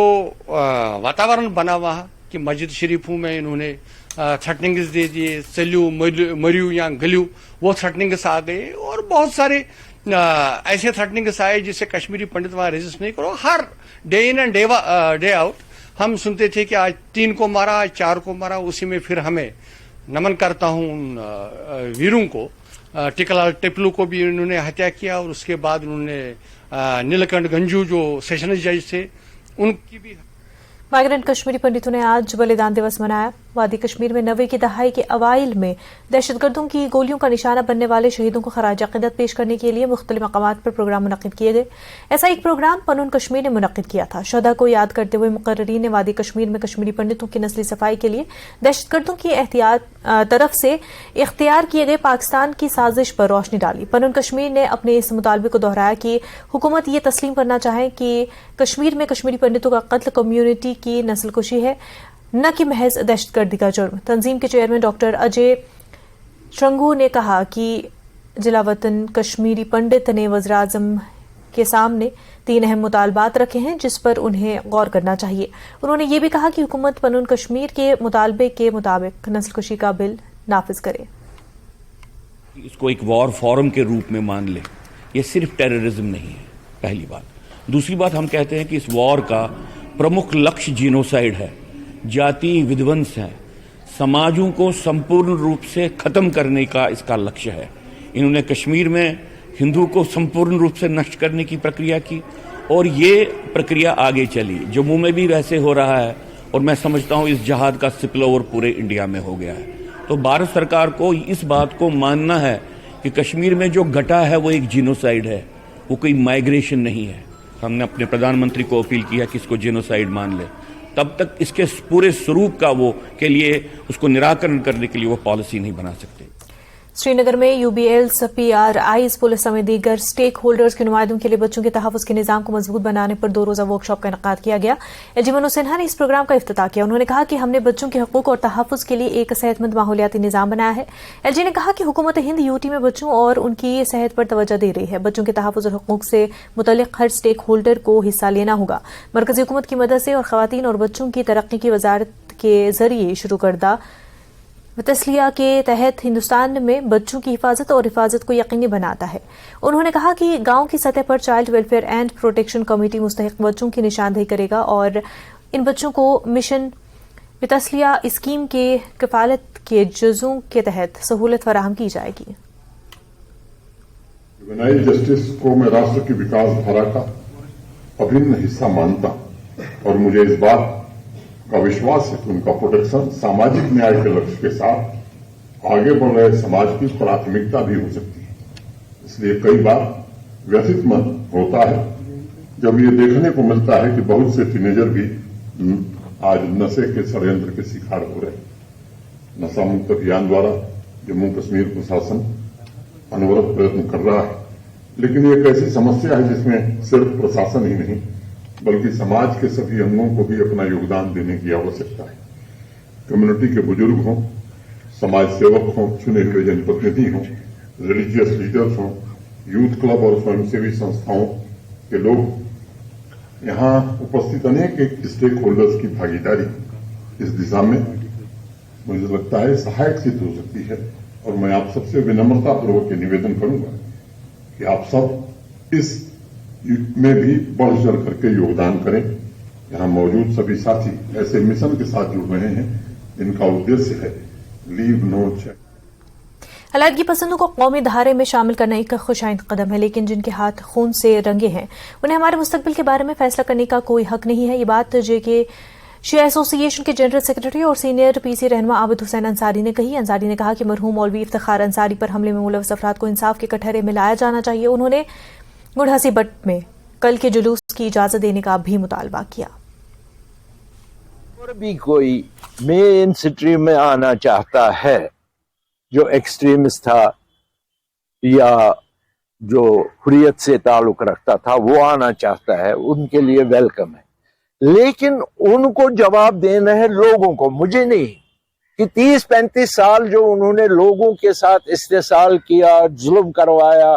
वातावरण बना वहां कि मस्जिद शरीफों में इन्होंने थ्रेटनिंग्स दे दिए, चलू मरियू या गलियू, वो थ्रेटनिंग्स आ गए और बहुत सारे ऐसे थ्रेटनिंग्स आए जिससे कश्मीरी पंडित वहां रेजिस्ट नहीं करो। हर day in and day out हम सुनते थे कि आज 3 को मारा, आज 4 को मारा। उसी में फिर हमें नमन करता हूं उन वीरों को। टिकलाल टिपलू को भी उन्होंने हत्या किया और उसके बाद उन्होंने नीलकंठ गंजू जो सेशनल जज थे उनकी भी। माइग्रेंट कश्मीरी पंडितों ने आज बलिदान दिवस मनाया। वादी कश्मीर में 90 की दहाई के अवाइल में दहशतगर्दों की गोलियों का निशाना बनने वाले शहीदों को खराज अक़ीदत पेश करने के लिए मुख्तलिफ मकामात पर प्रोग्राम मुनक़िद किए गए। ऐसा एक प्रोग्राम पनून कश्मीर ने मुनक़िद किया था। शहदा को याद करते हुए मुक़र्रीरीन ने वादी कश्मीर में कश्मीरी पंडितों की नस्ली सफाई के लिए दहशतगर्दों की तरफ से इख्तियार किए गए पाकिस्तान की साजिश पर रोशनी डाली। पनून कश्मीर ने अपने इस मुतालबे को दोहराया कि हुकूमत ये तस्लीम करना चाहे कि कश्मीर में कश्मीरी पंडितों का कत्ल कम्यूनिटी की नस्लकुशी है, न कि महज दहशतगर्दी का जुर्म। तंजीम के चेयरमैन डॉक्टर अजय श्रंगू ने कहा कि जिला वतन कश्मीरी पंडित ने वज़ीर आज़म के सामने 3 अहम मुतालबात रखे हैं जिस पर उन्हें गौर करना चाहिए। उन्होंने ये भी कहा कि हुकूमत पनून कश्मीर के मुतालबे के मुताबिक नस्लकुशी का बिल नाफिज करे। इसको एक वॉर फोरम के रूप में मान ले, ये सिर्फ टेररिज्म नहीं है, पहली बात। दूसरी बात, हम कहते हैं कि इस वॉर का प्रमुख लक्ष्य जीनोसाइड है, जाति विध्वंस है, समाजों को संपूर्ण रूप से खत्म करने का इसका लक्ष्य है। इन्होंने कश्मीर में हिंदू को संपूर्ण रूप से नष्ट करने की प्रक्रिया की और ये प्रक्रिया आगे चली। जम्मू में भी वैसे हो रहा है और मैं समझता हूं इस जहाद का स्पिल ओवर पूरे इंडिया में हो गया है। तो भारत सरकार को इस बात को मानना है कि कश्मीर में जो घटा है वो एक जीनोसाइड है, वो कोई माइग्रेशन नहीं है। हमने अपने प्रधानमंत्री को अपील किया कि इसको जेनोसाइड मान ले, तब तक इसके पूरे स्वरूप का वो के लिए उसको निराकरण करने के लिए वो पॉलिसी नहीं बना सकते। श्रीनगर में यूबीएल्स, पीआरआईज, पुलिस समेत दीगर स्टेक होल्डर्स के नुमाइंदों के लिए बच्चों के तहफ़्फ़ुज़ के निज़ाम को मजबूत बनाने पर 2 रोज़ा वर्कशॉप का इनेकाद किया गया। एलजी मनोज सिन्हा ने इस प्रोग्राम का इफ्तिताह किया। उन्होंने कहा कि हमने बच्चों के हकूक़ और तहफ़्फ़ुज़ के लिए एक सेहतमंद माहौलियाती निज़ाम बनाया है। एलजी ने कहा कि हुकूमत हिंद यूटी में बच्चों और उनकी सेहत पर तवज्जो दे रही है। बच्चों के तहफ़्फ़ुज़ और हकूक़ से मुतल्लिक़ हर स्टेक होल्डर को हिस्सा लेना होगा। मरकज़ी हुकूमत की मदद से और ख़वातीन और बच्चों की तरक्की की वजारत के जरिए शुरू करदा तस्लिया के तहत हिंदुस्तान में बच्चों की हिफाजत और हिफाजत को यकीनी बनाता है। उन्होंने कहा कि गांव की सतह पर child welfare and protection committee मुस्तहिक बच्चों की निशानदेही करेगा और इन बच्चों को मिशन तस्लिया स्कीम के कफालत के जुज़ों के तहत सहूलत फराहम की जाएगी। जुवेनाइल जस्टिस को मैं राष्ट्र की विकास धारा का अभिन्न हिस्सा मानता और मुझे इस बात का विश्वास है कि उनका प्रोटेक्शन सामाजिक न्याय के लक्ष्य के साथ आगे बढ़ रहे समाज की प्राथमिकता भी हो सकती है। इसलिए कई बार व्यथित मन होता है जब ये देखने को मिलता है कि बहुत से टीनेजर भी आज नशे के षड्यंत्र के शिकार हो रहे हैं। नशा मुक्त अभियान द्वारा जम्मू कश्मीर प्रशासन अनवरत प्रयत्न कर रहा है, लेकिन ये एक ऐसी समस्या है जिसमें सिर्फ प्रशासन ही नहीं बल्कि समाज के सभी अंगों को भी अपना योगदान देने की आवश्यकता है। कम्युनिटी के बुजुर्ग हों, समाज सेवक हों, चुने हुए जनप्रतिनिधि हों, रिलीजियस लीडर्स हों, यूथ क्लब और स्वयंसेवी संस्थाओं के लोग, यहाँ उपस्थित अनेक स्टेक होल्डर्स की भागीदारी इस दिशा में मुझे लगता है सहायक सिद्ध हो सकती है। और मैं आप सबसे विनम्रतापूर्वक ये निवेदन करूंगा कि आप सब इस में भी बढ़ चढ़ करके योगदान करें। यहाँ मौजूद सभी साथी ऐसे मिशन के साथ जुड़ रहे हैं जिनका उद्देश्य है लीव नो चेक। अलहदगी पसंदों को कौमी धारे में शामिल करना एक खुशाइंद कदम है, लेकिन जिनके हाथ खून से रंगे हैं उन्हें हमारे मुस्तकबिल के बारे में फैसला करने का कोई हक नहीं है। ये बात जेके शिया एसोसिएशन के जनरल सेक्रेटरी और सीनियर पीसी रहनुमा आबिद हुसैन अंसारी ने कही। अंसारी ने कहा कि मरहूम मौलवी इफ्तिखार अंसारी पर हमले में मुलव्वस अफराद को इंसाफ के कटहरे में लाया जाना चाहिए। उन्होंने गुड़हसी बट में कल के जुलूस की इजाजत देने का भी मुतालबा किया। और भी कोई मेन स्ट्रीम में आना चाहता है जो एक्सट्रीमिस्ट था या जो हुर्रियत से ताल्लुक रखता था, वो आना चाहता है, उनके लिए वेलकम है, लेकिन उनको जवाब देना है लोगों को, मुझे नहीं। कि 30-35 साल जो उन्होंने लोगों के साथ इस्तेसाल किया, जुल्म करवाया,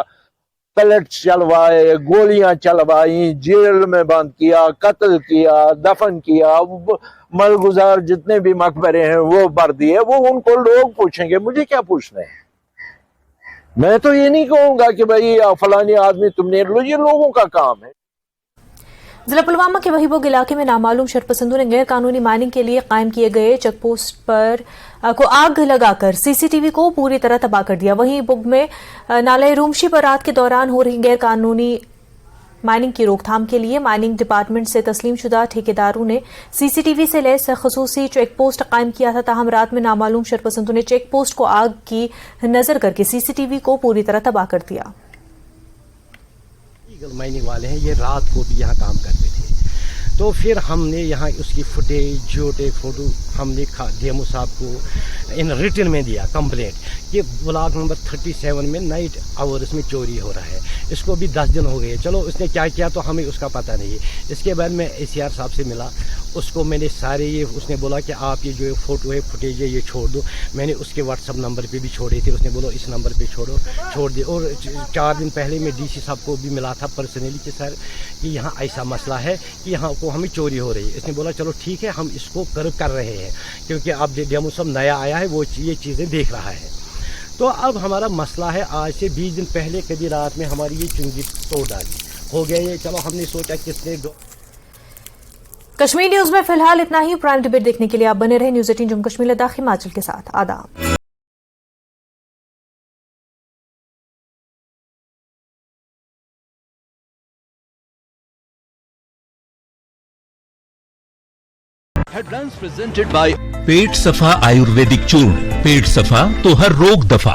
पलट चलवाए, गोलियां चलवाई, जेल में बंद किया, कत्ल किया, दफन किया, मलगुजार जितने भी मकबरे हैं वो भर दिए, वो उनको लोग पूछेंगे, मुझे क्या पूछना है। मैं तो ये नहीं कहूंगा कि भाई फलानी आदमी तुमने लो, ये लोगों का काम है। जिला पुलवामा के वहीबोग इलाके में नामालूम शरपसंदों ने गैर कानूनी माइनिंग के लिए कायम किए गए चेकपोस्ट पर को आग लगाकर सीसीटीवी को पूरी तरह तबाह कर दिया। वहीं बुग में नाले रूमशी पर रात के दौरान हो रही गैर कानूनी माइनिंग की रोकथाम के लिए माइनिंग डिपार्टमेंट से तस्लीम शुदा ठेकेदारों ने सीसीटीवी से लैस खसूसी चेकपोस्ट कायम किया था। ताहम रात में नामालूम शरपसंदों ने चेकपोस्ट को आग की नजर करके सीसीटीवी को पूरी तरह तबाह कर दिया। माइनिंग वाले हैं, ये रात को भी यहाँ काम करते थे, तो फिर हमने यहाँ उसकी फुटेज, जोटे फोटो हमने डीएमओ साहब को इन रिटन में दिया कंप्लेंट कि ब्लॉक नंबर 37 में नाइट आवर्स में चोरी हो रहा है। इसको भी 10 दिन हो गए, चलो उसने क्या किया तो हमें उसका पता नहीं है। इसके बाद मैं ACR साहब से मिला, उसको मैंने सारे ये, उसने बोला कि आप ये जो फोटो है, फुटेज है, ये छोड़ दो। मैंने उसके व्हाट्सअप नंबर पे भी छोड़े थे, उसने बोला इस नंबर पे छोड़ दे। और 4 दिन पहले मैं DC साहब को भी मिला था पर्सनली कि सर कि यहाँ ऐसा मसला है कि यहाँ को हमें चोरी हो रही है। इसने बोला चलो ठीक है, हम इसको कर रहे हैं, क्योंकि अब डीएमओ साहब नया आया है, वो ये चीज़ें देख रहा है। तो अब हमारा मसला है, आज से 20 दिन पहले कभी रात में हमारी ये चुंगी तोड़ डाली हो गया ये। चलो हमने सोचा किसने कश्मीर न्यूज में फिलहाल इतना ही। प्राइम डिबेट देखने के लिए आप बने रहे न्यूज़ 18 जम्मू कश्मीर लद्दाख हिमाचल के साथ। आदाब। हेडलाइंस प्रेजेंटेड बाय पेट सफा आयुर्वेदिक चूर्ण। पेट सफा तो हर रोग दफा।